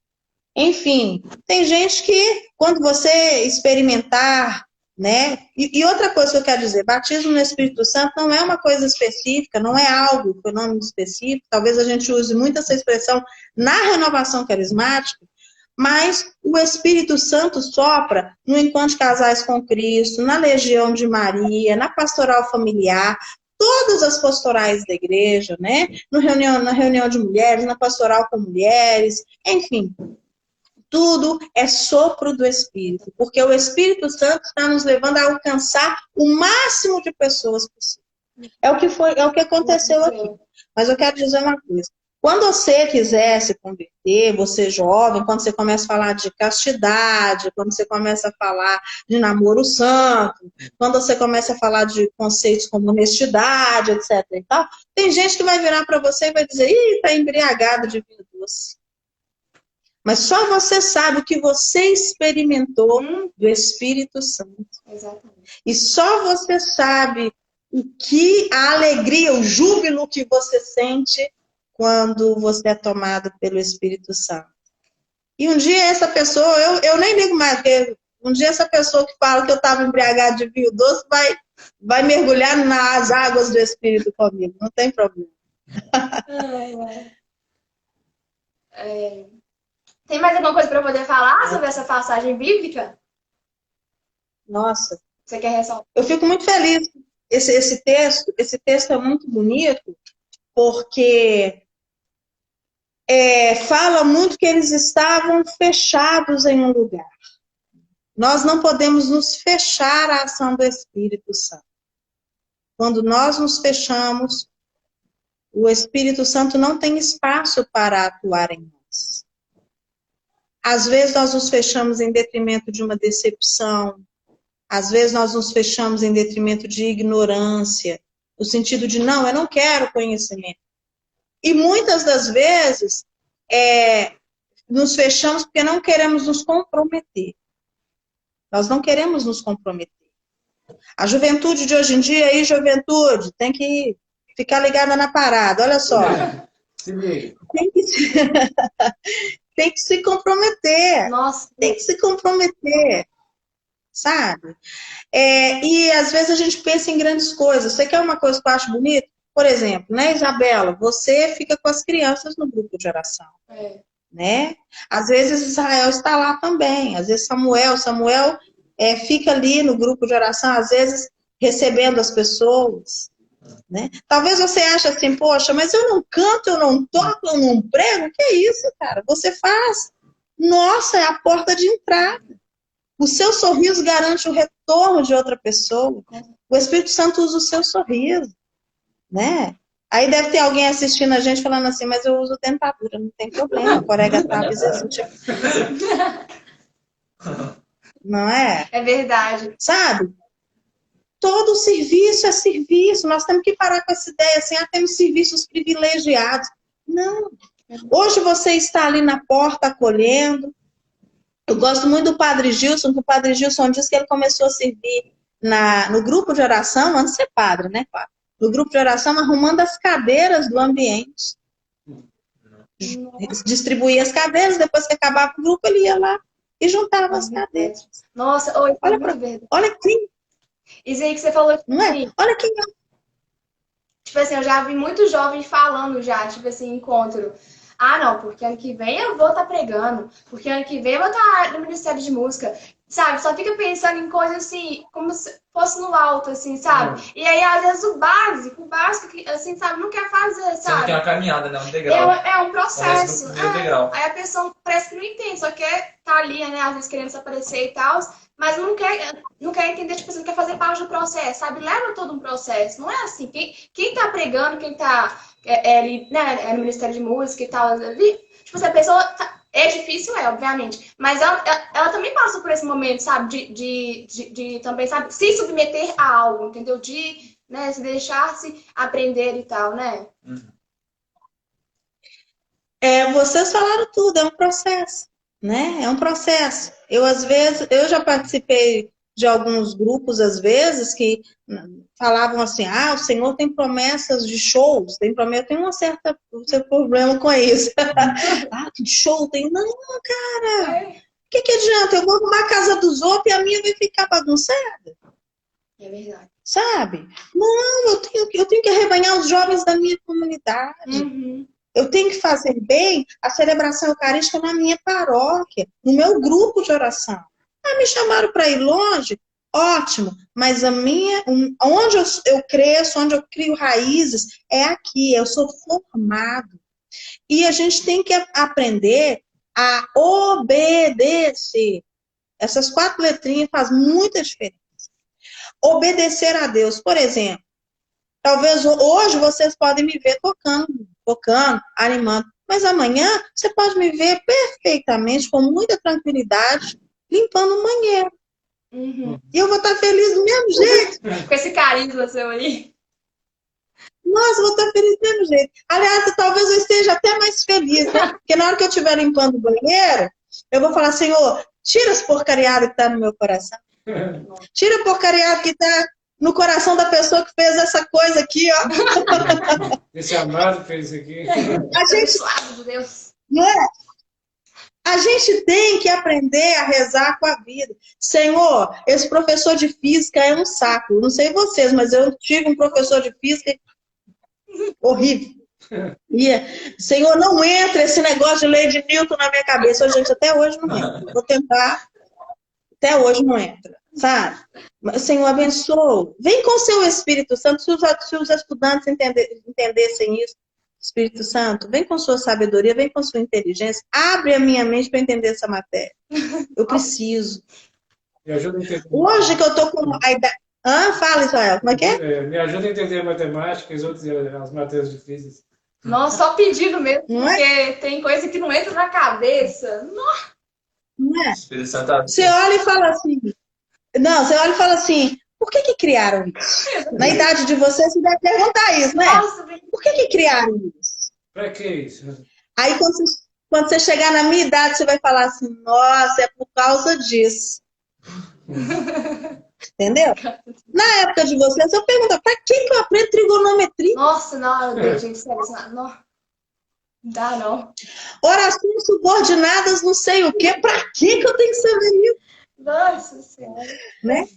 Enfim, tem gente que, quando você experimentar, né? E outra coisa que eu quero dizer, batismo no Espírito Santo não é uma coisa específica, não é algo, fenômeno específico. Talvez a gente use muito essa expressão na renovação carismática, mas o Espírito Santo sopra no Encontro de Casais com Cristo, na Legião de Maria, na Pastoral Familiar, todas as pastorais da igreja, né? Na reunião de mulheres, na Pastoral com Mulheres, enfim. Tudo é sopro do Espírito, porque o Espírito Santo está nos levando a alcançar o máximo de pessoas possível. É o que aconteceu aqui. Mas eu quero dizer uma coisa. Quando você quiser se converter, você jovem, quando você começa a falar de castidade, quando você começa a falar de namoro santo, quando você começa a falar de conceitos como honestidade, etc. e tal, tem gente que vai virar para você e vai dizer: ih, está embriagado de vinho doce. Mas só você sabe o que você experimentou do Espírito Santo. Exatamente. E só você sabe a alegria, o júbilo que você sente quando você é tomado pelo Espírito Santo. E um dia essa pessoa, eu nem ligo mais, porque um dia essa pessoa que fala que eu estava embriagado de vinho doce vai mergulhar nas águas do Espírito comigo, não tem problema. Tem mais alguma coisa para poder falar sobre essa passagem bíblica? Nossa. Você quer ressaltar? Eu fico muito feliz. Esse texto é muito bonito, porque fala muito que eles estavam fechados em um lugar. Nós não podemos nos fechar à ação do Espírito Santo. Quando nós nos fechamos, o Espírito Santo não tem espaço para atuar em nós. Às vezes nós nos fechamos em detrimento de uma decepção, às vezes nós nos fechamos em detrimento de ignorância, no sentido de, não, eu não quero conhecimento. E muitas das vezes nos fechamos porque não queremos nos comprometer. Nós não queremos nos comprometer. A juventude de hoje em dia, aí, juventude, tem que ficar ligada na parada, olha só. Tem que se comprometer. Nossa. Tem que se comprometer. Sabe? E às vezes a gente pensa em grandes coisas. Você quer uma coisa que eu acho bonita? Por exemplo, né, Isabela, você fica com as crianças no grupo de oração. Né? Às vezes Israel está lá também, às vezes Samuel fica ali no grupo de oração, às vezes recebendo as pessoas, né? Talvez você ache assim, poxa, mas eu não canto, eu não toco, eu não prego, que é isso, cara? Você faz. Nossa, é a porta de entrada. O seu sorriso garante o retorno de outra pessoa. O Espírito Santo usa o seu sorriso, né? Aí deve ter alguém assistindo a gente falando assim, mas eu uso dentadura, não tem problema, corega tabs existe. Não é? É verdade. Sabe? Todo serviço é serviço. Nós temos que parar com essa ideia assim, temos serviços privilegiados. Não. Hoje você está ali na porta acolhendo. Eu gosto muito do Padre Gilson, que o Padre Gilson diz que ele começou a servir no grupo de oração, antes de ser padre, né, claro? No grupo de oração, arrumando as cadeiras do ambiente. Distribuía as cadeiras, depois que acabava o grupo, ele ia lá e juntava as cadeiras. Nossa, oi, olha aqui. Isso aí que você falou, tipo, não é? Assim, olha aqui. Tipo assim, eu já vi muitos jovens falando já, tipo assim, encontro. Ah, não, porque ano que vem eu vou estar pregando, porque ano que vem eu vou estar no Ministério de Música. Sabe, só fica pensando em coisas assim, como se fosse no alto, assim, sabe? E aí, às vezes, o básico, assim, sabe, não quer fazer, sabe? Você não tem uma caminhada, né? Um degrau. É um processo. Degrau. Aí a pessoa parece que não entende, só quer estar ali, né, às vezes querendo se aparecer e tal, mas não quer entender, tipo assim, não quer fazer parte do processo, sabe? Leva todo um processo. Não é assim. Quem tá pregando, quem tá ali, né, no Ministério de Música e tal, tipo assim, a pessoa... É difícil, obviamente. Mas ela também passa por esse momento, sabe? De também, sabe? Se submeter a algo, entendeu? De, né, se deixar-se aprender e tal, né? Vocês falaram tudo, é um processo, né? É um processo. Eu já participei de alguns grupos, às vezes, que falavam assim, o Senhor tem promessas de shows, tem promessa, tem um certo problema com isso. Que show tem? Não, cara, o que adianta? Eu vou arrumar a casa dos outros e a minha vai ficar bagunçada. É verdade. Sabe? Não, eu tenho que arrebanhar os jovens da minha comunidade. Uhum. Eu tenho que fazer bem a celebração eucarística na minha paróquia, no meu grupo de oração. Me chamaram para ir longe, ótimo, mas onde eu cresço, onde eu crio raízes, é aqui, eu sou formado. E a gente tem que aprender a obedecer. Essas 4 letrinhas fazem muita diferença. Obedecer a Deus, por exemplo. Talvez hoje vocês podem me ver tocando, animando, mas amanhã você pode me ver perfeitamente, com muita tranquilidade, limpando o banheiro. Uhum. E eu vou estar feliz do mesmo jeito. Com esse carisma seu aí. Nossa, eu vou estar feliz do mesmo jeito. Aliás, talvez eu esteja até mais feliz, né? Porque na hora que eu estiver limpando o banheiro, eu vou falar, Senhor, tira as porcariadas que está no meu coração. Tira a porcariada que está no coração da pessoa que fez essa coisa aqui, ó. Esse amado fez isso aqui. A gente, de Deus. não é? A gente tem que aprender a rezar com a vida. Senhor, esse professor de física é um saco. Não sei vocês, mas eu tive um professor de física horrível. Senhor, não entra esse negócio de lei de Newton na minha cabeça. Gente, até hoje não entra. Vou tentar. Até hoje não entra, sabe? Senhor, abençoa. Vem com o seu Espírito Santo. Se os estudantes entendessem isso, Espírito Santo, vem com sua sabedoria, vem com sua inteligência. Abre a minha mente para entender essa matéria. Eu preciso. Me ajuda a entender. Hoje que eu tô com a idade... Fala, Israel, como é que é? Me ajuda a entender a matemática e as matérias difíceis. Nossa, só pedido mesmo, Não porque tem coisa que não entra na cabeça. Não é? Espírito Santo. Você olha e fala assim... Não, você olha e fala assim... Por que criaram isso? Na idade de vocês, você deve perguntar isso, né? Nossa, por que criaram isso? Pra que isso? Aí, quando você chegar na minha idade, você vai falar assim, nossa, é por causa disso. Entendeu? Na época de vocês, eu pergunto, pra que eu aprendo trigonometria? Nossa, não, gente, sério, não dá, não. Orações subordinadas, não sei o quê, pra que eu tenho que saber isso? Nossa Senhora. Né?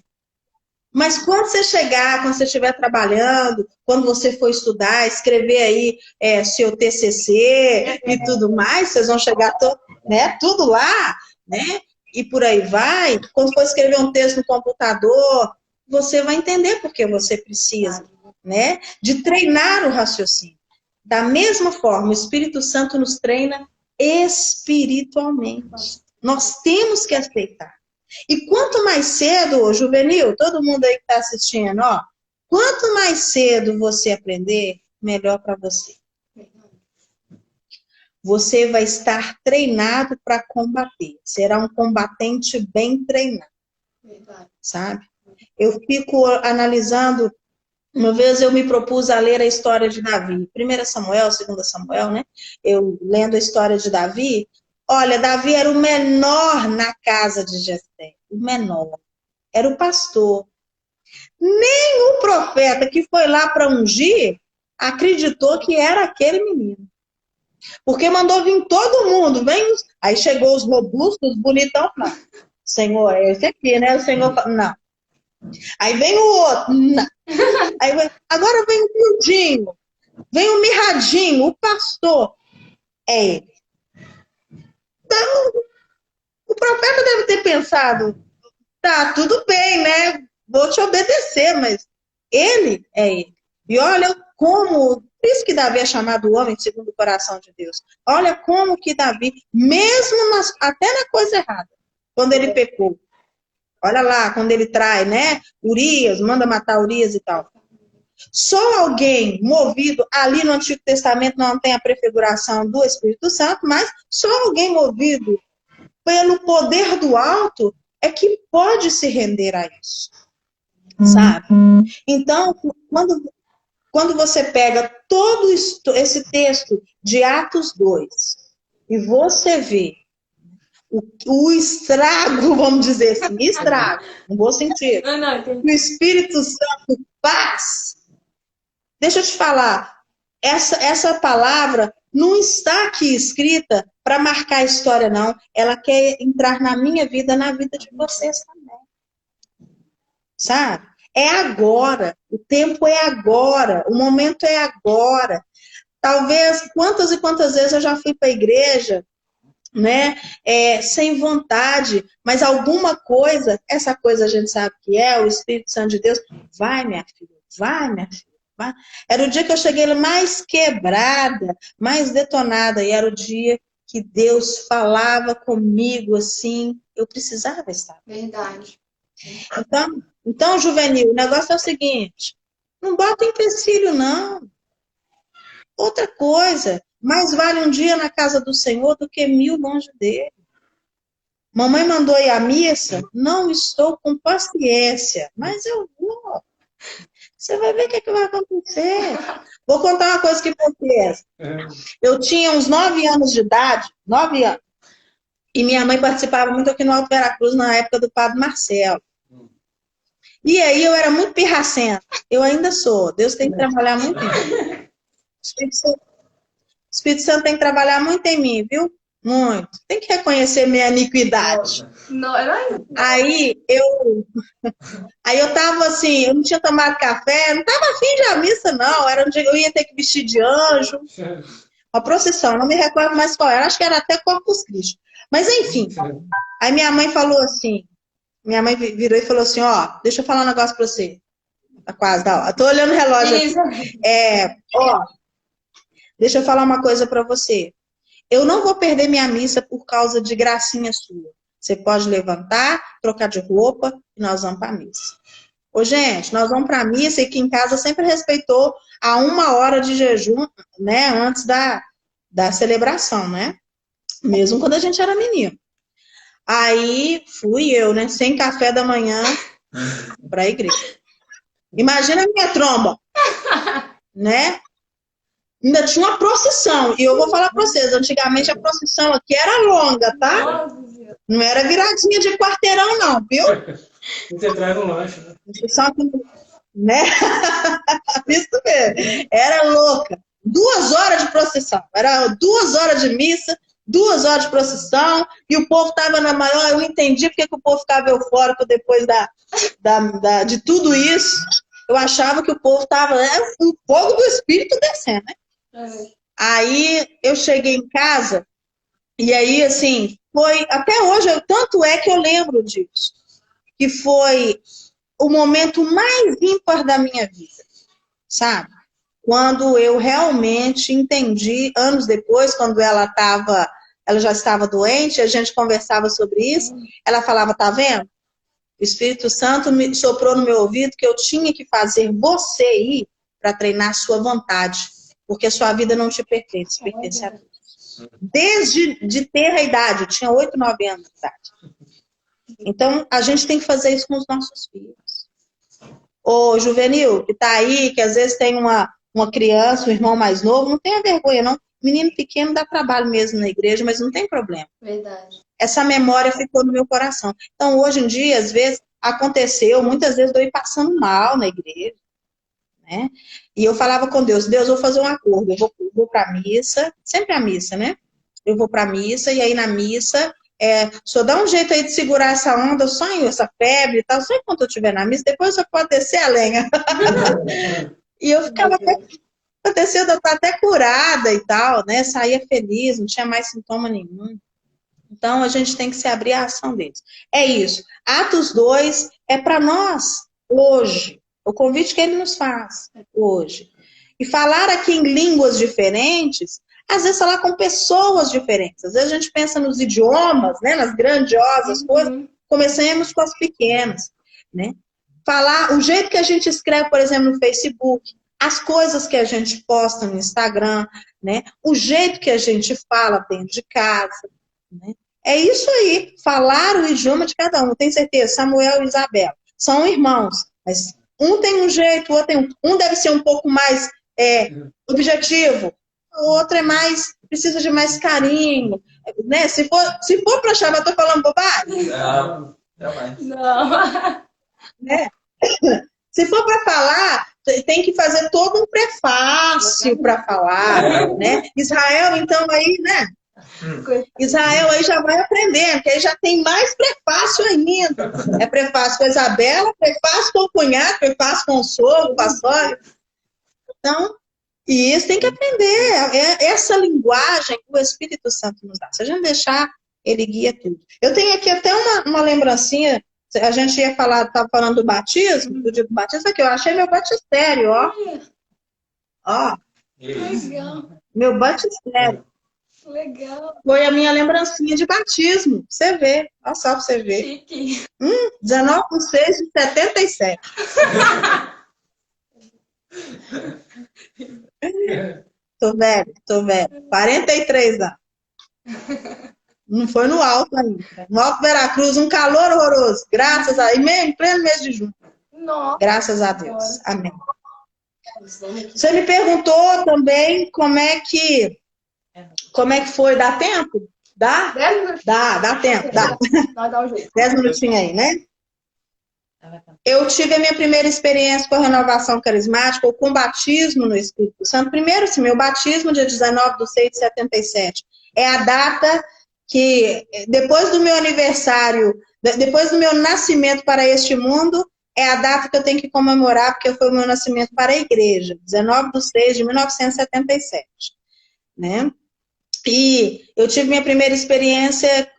Mas quando você chegar, quando você estiver trabalhando, quando você for estudar, escrever aí seu TCC e tudo mais, vocês vão chegar tudo lá, né? E por aí vai. Quando for escrever um texto no computador, você vai entender porque você precisa, né? De treinar o raciocínio. Da mesma forma, o Espírito Santo nos treina espiritualmente. Nós temos que aceitar. E quanto mais cedo, Juvenil, todo mundo aí que está assistindo, ó, quanto mais cedo você aprender, melhor para você. Você vai estar treinado para combater. Será um combatente bem treinado. Sabe? Eu fico analisando. Uma vez eu me propus a ler a história de Davi. 1 Samuel, 2 Samuel, né? Eu lendo a história de Davi. Olha, Davi era o menor na casa de Jessé. O menor. Era o pastor. Nem o profeta que foi lá para ungir acreditou que era aquele menino. Porque mandou vir todo mundo. Aí chegou os robustos, os bonitão. Não. Senhor, é esse aqui, né? O Senhor fala, não. Aí vem o outro. Não. Agora vem o miudinho. Vem o mirradinho, o pastor. É ele. Então, o profeta deve ter pensado, tá, tudo bem, né? Vou te obedecer, mas ele é ele. E olha como, por isso que Davi é chamado homem segundo o coração de Deus. Olha como que Davi, mesmo até na coisa errada, quando ele pecou, olha lá, quando ele trai, né? Urias, manda matar Urias e tal. Só alguém movido, ali no Antigo Testamento não tem a prefiguração do Espírito Santo, mas só alguém movido pelo poder do alto é que pode se render a isso. Sabe? Então, quando você pega todo esse texto de Atos 2 e você vê o estrago, vamos dizer assim, estrago, no bom sentido, que o Espírito Santo faz. Deixa eu te falar, essa palavra não está aqui escrita para marcar a história, não. Ela quer entrar na minha vida, na vida de vocês também. Sabe? É agora. O tempo é agora. O momento é agora. Talvez, quantas e quantas vezes eu já fui para a igreja, né? Sem vontade, mas alguma coisa, essa coisa a gente sabe que é o Espírito Santo de Deus. Vai, minha filha, vai, minha filha. Era o dia que eu cheguei mais quebrada, mais detonada, e era o dia que Deus falava comigo assim, eu precisava estar. Verdade. Então, Juvenil, o negócio é o seguinte, não bota empecilho, não. Outra coisa, mais vale um dia na casa do Senhor do que 1000 longe dele. Mamãe mandou ir à missa, não estou com paciência, mas eu vou. Você vai ver o que vai acontecer. Vou contar uma coisa que acontece. Eu tinha uns 9 anos de idade, 9 anos, e minha mãe participava muito aqui no Alto Veracruz, na época do Padre Marcelo. E aí eu era muito pirracenta. Eu ainda sou. Deus tem que trabalhar muito em mim. O Espírito Santo tem que trabalhar muito em mim, viu? Muito. Tem que reconhecer minha iniquidade. Aí eu tava assim, eu não tinha tomado café, não tava afim de ir à missa, não. Era um dia que eu ia ter que vestir de anjo. Uma procissão, não me recordo mais qual era. Acho que era até Corpus Christi. Mas enfim. Aí minha mãe falou assim, minha mãe virou e falou assim, ó, deixa eu falar um negócio pra você. Tá quase, tá, ó. Tô olhando o relógio aqui. Deixa eu falar uma coisa pra você. Eu não vou perder minha missa por causa de gracinha sua. Você pode levantar, trocar de roupa e nós vamos para a missa. Ô, gente, nós vamos para a missa e aqui em casa sempre respeitou a 1 hora de jejum, né, antes da celebração, né? Mesmo quando a gente era menino. Aí fui eu, né, sem café da manhã para a igreja. Imagina a minha tromba, né? Ainda tinha uma procissão. E eu vou falar para vocês, antigamente a procissão aqui era longa, tá? Não era viradinha de quarteirão, não, viu? Você traz um lanche, né? Procissão aqui, né? Isso mesmo. Era louca. 2 horas de procissão. Era 2 horas de missa, 2 horas de procissão, e o povo estava na maior, eu entendi porque que o povo ficava eufórico depois de tudo isso. Eu achava que o povo estava, o fogo do Espírito descendo, né? Aí eu cheguei em casa, e aí, assim, foi, até hoje, tanto é que eu lembro disso, que foi o momento mais ímpar da minha vida, sabe? Quando eu realmente entendi, anos depois, quando ela já estava doente, a gente conversava sobre isso, ela falava, tá vendo? O Espírito Santo me soprou no meu ouvido que eu tinha que fazer você ir para treinar sua vontade, porque a sua vida não te pertence, pertence a Deus. Desde de ter a idade, eu tinha 8, 9 anos de idade. Então, a gente tem que fazer isso com os nossos filhos. Ô, juvenil, que tá aí, que às vezes tem uma criança, um irmão mais novo, não tenha vergonha, não. Menino pequeno dá trabalho mesmo na igreja, mas não tem problema. Verdade. Essa memória ficou no meu coração. Então, hoje em dia, às vezes, aconteceu, muitas vezes eu ia passando mal na igreja, né? E eu falava com Deus, Deus, eu vou fazer um acordo, eu vou para a missa, sempre a missa, né? Eu vou para a missa, e aí na missa, só dá um jeito aí de segurar essa onda, sonho, essa febre e tal, só enquanto eu estiver na missa, depois você pode descer a lenha. E eu ficava acontecendo, eu estava até curada e tal, né? Saía feliz, não tinha mais sintoma nenhum. Então, a gente tem que se abrir à ação deles. É isso. Atos 2 é para nós, hoje. O convite que ele nos faz, hoje. E falar aqui em línguas diferentes, às vezes falar com pessoas diferentes. Às vezes a gente pensa nos idiomas, né, nas grandiosas coisas, começamos com as pequenas, né? Falar o jeito que a gente escreve, por exemplo, no Facebook, as coisas que a gente posta no Instagram, né? O jeito que a gente fala dentro de casa, né? É isso aí, falar o idioma de cada um. Tenho certeza, Samuel e Isabela são irmãos, mas um tem um jeito, o outro tem um deve ser um pouco mais objetivo, o outro precisa de mais carinho, né? Se for para chamar, eu tô falando bobagem? Não, jamais. Não. Né? Se for para falar, tem que fazer todo um prefácio para falar, né? Israel, então, aí, né? Israel aí já vai aprendendo, porque aí já tem mais prefácio ainda. É prefácio com a Isabela, prefácio com o cunhado, prefácio com o sogro, com a sogra. Então, e isso tem que aprender. Essa linguagem que o Espírito Santo nos dá. Se a gente deixar, ele guia tudo. Eu tenho aqui até uma lembrancinha. A gente estava falando do batismo, do dia do batismo, aqui, eu achei meu batistério, ó. Ó. Legal. Meu batistério. Legal. Foi a minha lembrancinha de batismo. Você vê. Olha só pra você ver. Chique. 19/6/77. Tô velho. 43 anos. Não foi no alto ainda. No Alto Veracruz, um calor horroroso. Graças a Deus. Em pleno mês de junho. Nossa. Graças a Deus. Amém. Você me perguntou também como é que foi. Dá tempo? Dá? 10 minutos. Dá tempo. Dá. Nós dá um jeito. 10 minutinhos aí, né? Eu tive a minha primeira experiência com a renovação carismática, ou com batismo no Espírito Santo. Primeiro, sim, meu batismo, dia 19/6/77. É a data que, depois do meu aniversário, depois do meu nascimento para este mundo, é a data que eu tenho que comemorar, porque foi o meu nascimento para a igreja, 19/6/1977. Né? E eu tive minha primeira experiência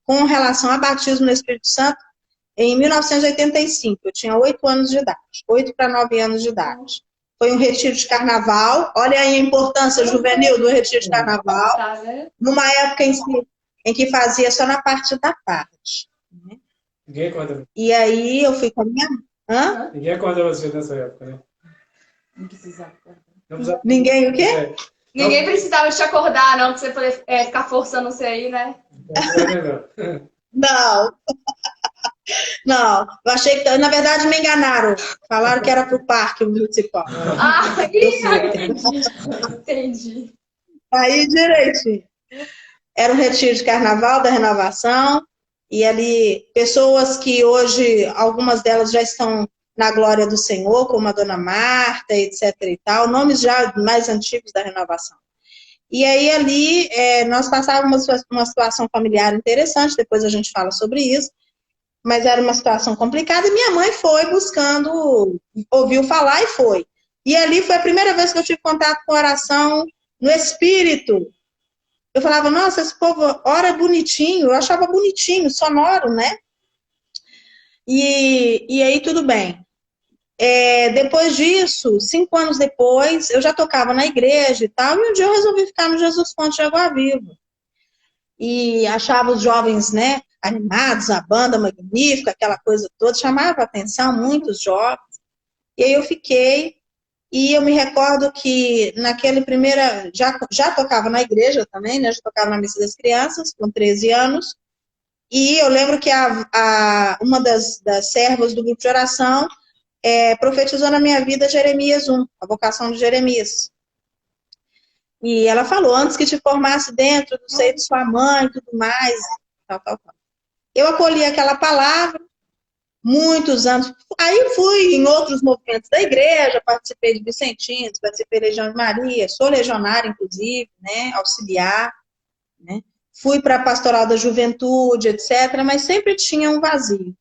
com relação a batismo no Espírito Santo em 1985. Eu tinha 8 anos de idade, 8 para 9 anos de idade. Foi um retiro de carnaval. Olha aí a importância juvenil do retiro de carnaval. Numa época em que fazia só na parte da tarde. Né? Ninguém acorda. E aí eu fui com a minha... Hã? Ninguém acorda você nessa época, né? Não precisa. Ninguém o quê? Ninguém precisava te acordar, não, pra você poder ficar forçando você aí, né? Não. Não, eu achei que, na verdade, me enganaram. Falaram que era pro parque municipal. Entendi. Aí, direitinho. Era um retiro de carnaval da renovação, e ali, pessoas que hoje, algumas delas já estão na glória do Senhor, como a dona Marta, etc. e tal, nomes já mais antigos da renovação. E aí ali nós passávamos uma situação familiar interessante, depois a gente fala sobre isso, mas era uma situação complicada e minha mãe foi buscando, ouviu falar e foi. E ali foi a primeira vez que eu tive contato com oração no espírito. Eu falava, nossa, esse povo ora bonitinho, eu achava bonitinho, sonoro, né? E aí tudo bem. Depois disso, 5 anos depois, eu já tocava na igreja e tal, e um dia eu resolvi ficar no Jesus Fonte de Água Viva. E achava os jovens, né, animados, a banda magnífica, aquela coisa toda, chamava a atenção, muitos jovens. E aí eu fiquei, e eu me recordo que naquele já tocava na igreja também, né, já tocava na Missa das Crianças, com 13 anos, e eu lembro que uma das servas do grupo de oração profetizou na minha vida Jeremias 1, a vocação de Jeremias. E ela falou, antes que te formasse dentro do seio de sua mãe e tudo mais, tal. Eu acolhi aquela palavra, muitos anos. Aí fui em outros movimentos da igreja, participei de Vicentinos, participei da Legião de Maria, sou legionária, inclusive, né, auxiliar, né. Fui para a pastoral da juventude, etc., mas sempre tinha um vazio.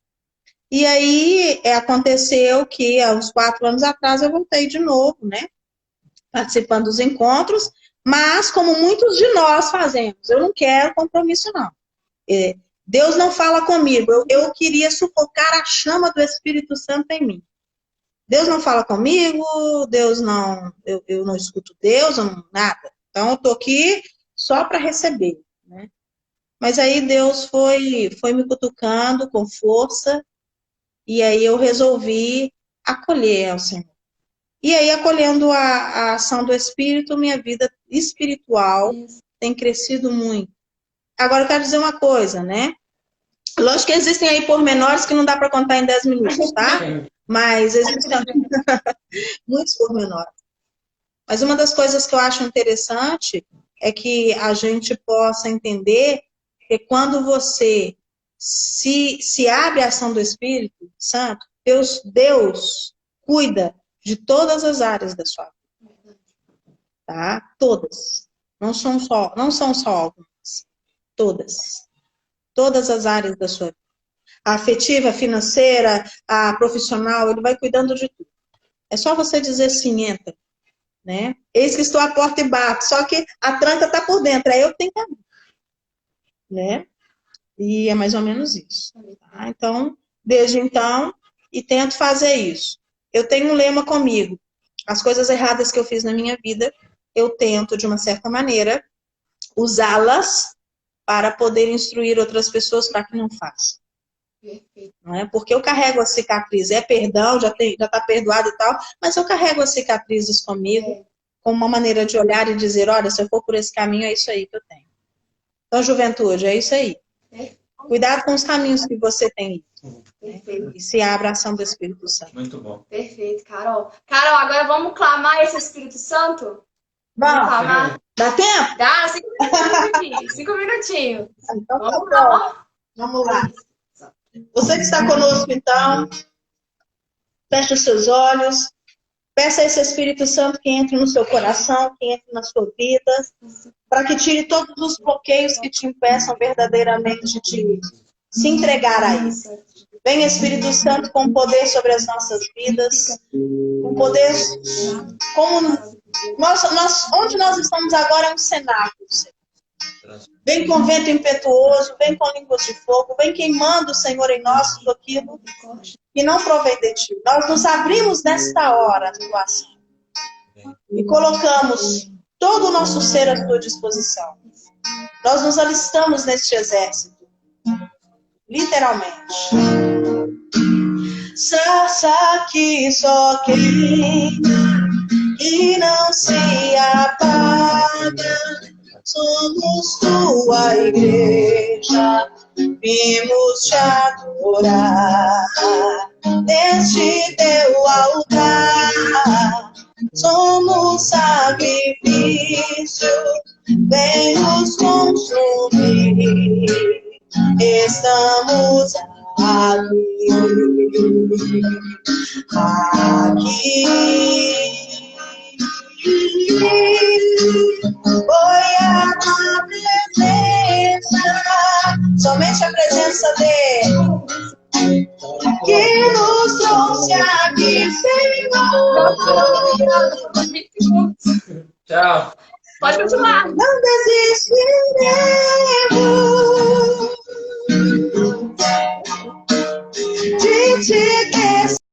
E aí aconteceu que, há uns 4 anos atrás, eu voltei de novo, né, participando dos encontros, mas como muitos de nós fazemos, eu não quero compromisso, não. Deus não fala comigo, eu queria sufocar a chama do Espírito Santo em mim. Deus não fala comigo, eu não escuto Deus, nada. Então, eu estou aqui só para receber, né? Mas aí Deus foi me cutucando com força, e aí eu resolvi acolher ao Senhor. E aí, acolhendo a ação do Espírito, minha vida espiritual tem crescido muito. Agora, eu quero dizer uma coisa, né? Lógico que existem aí pormenores que não dá para contar em 10 minutos, tá? Mas existem muitos pormenores. Mas uma das coisas que eu acho interessante é que a gente possa entender que quando você se abre à ação do Espírito Santo, Deus cuida de todas as áreas da sua vida. Tá? Todas. Não são só algumas. Todas. Todas as áreas da sua vida. A afetiva, a financeira, a profissional, ele vai cuidando de tudo. É só você dizer sim, entra. Né? Eis que estou à porta e bato. Só que a tranca está por dentro. Aí eu tenho que abrir. Né? E é mais ou menos isso. Tá? Então, desde então, e tento fazer isso. Eu tenho um lema comigo. As coisas erradas que eu fiz na minha vida, eu tento, de uma certa maneira, usá-las para poder instruir outras pessoas para que não façam. Não é? Porque eu carrego a cicatriz, perdão, já está perdoado e tal, mas eu carrego as cicatrizes comigo, como uma maneira de olhar e dizer, olha, se eu for por esse caminho, é isso aí que eu tenho. Então, juventude, é isso aí. Cuidado com os caminhos que você tem. E se abra a ação do Espírito Santo. Muito bom. Perfeito, Carol. Carol, agora vamos clamar esse Espírito Santo? Vamos clamar? Dá tempo? Dá, 5 minutinhos. 5 minutinhos. Então, vamos lá. Você que está conosco, então, feche os seus olhos. Peça a esse Espírito Santo que entre no seu coração, que entre na sua vida, para que tire todos os bloqueios que te impeçam verdadeiramente de se entregar a Ele. Vem, Espírito Santo, com poder sobre as nossas vidas, com poder como onde nós estamos agora é um cenáculo, Senhor. Vem com vento impetuoso, vem com línguas de fogo, vem queimando, Senhor, em nós tudo aquilo que não provém de Ti. Nós nos abrimos nesta hora à Tua ação e colocamos todo o nosso ser à Tua disposição. Nós nos alistamos neste exército, literalmente. Sarça que só queima e não se apaga. Somos tua igreja, vimos te adorar neste teu altar. Somos sacrifício, vem nos consumir. Estamos aqui. Foi Senhor. Tchau. Pode continuar. Não desistiremos de te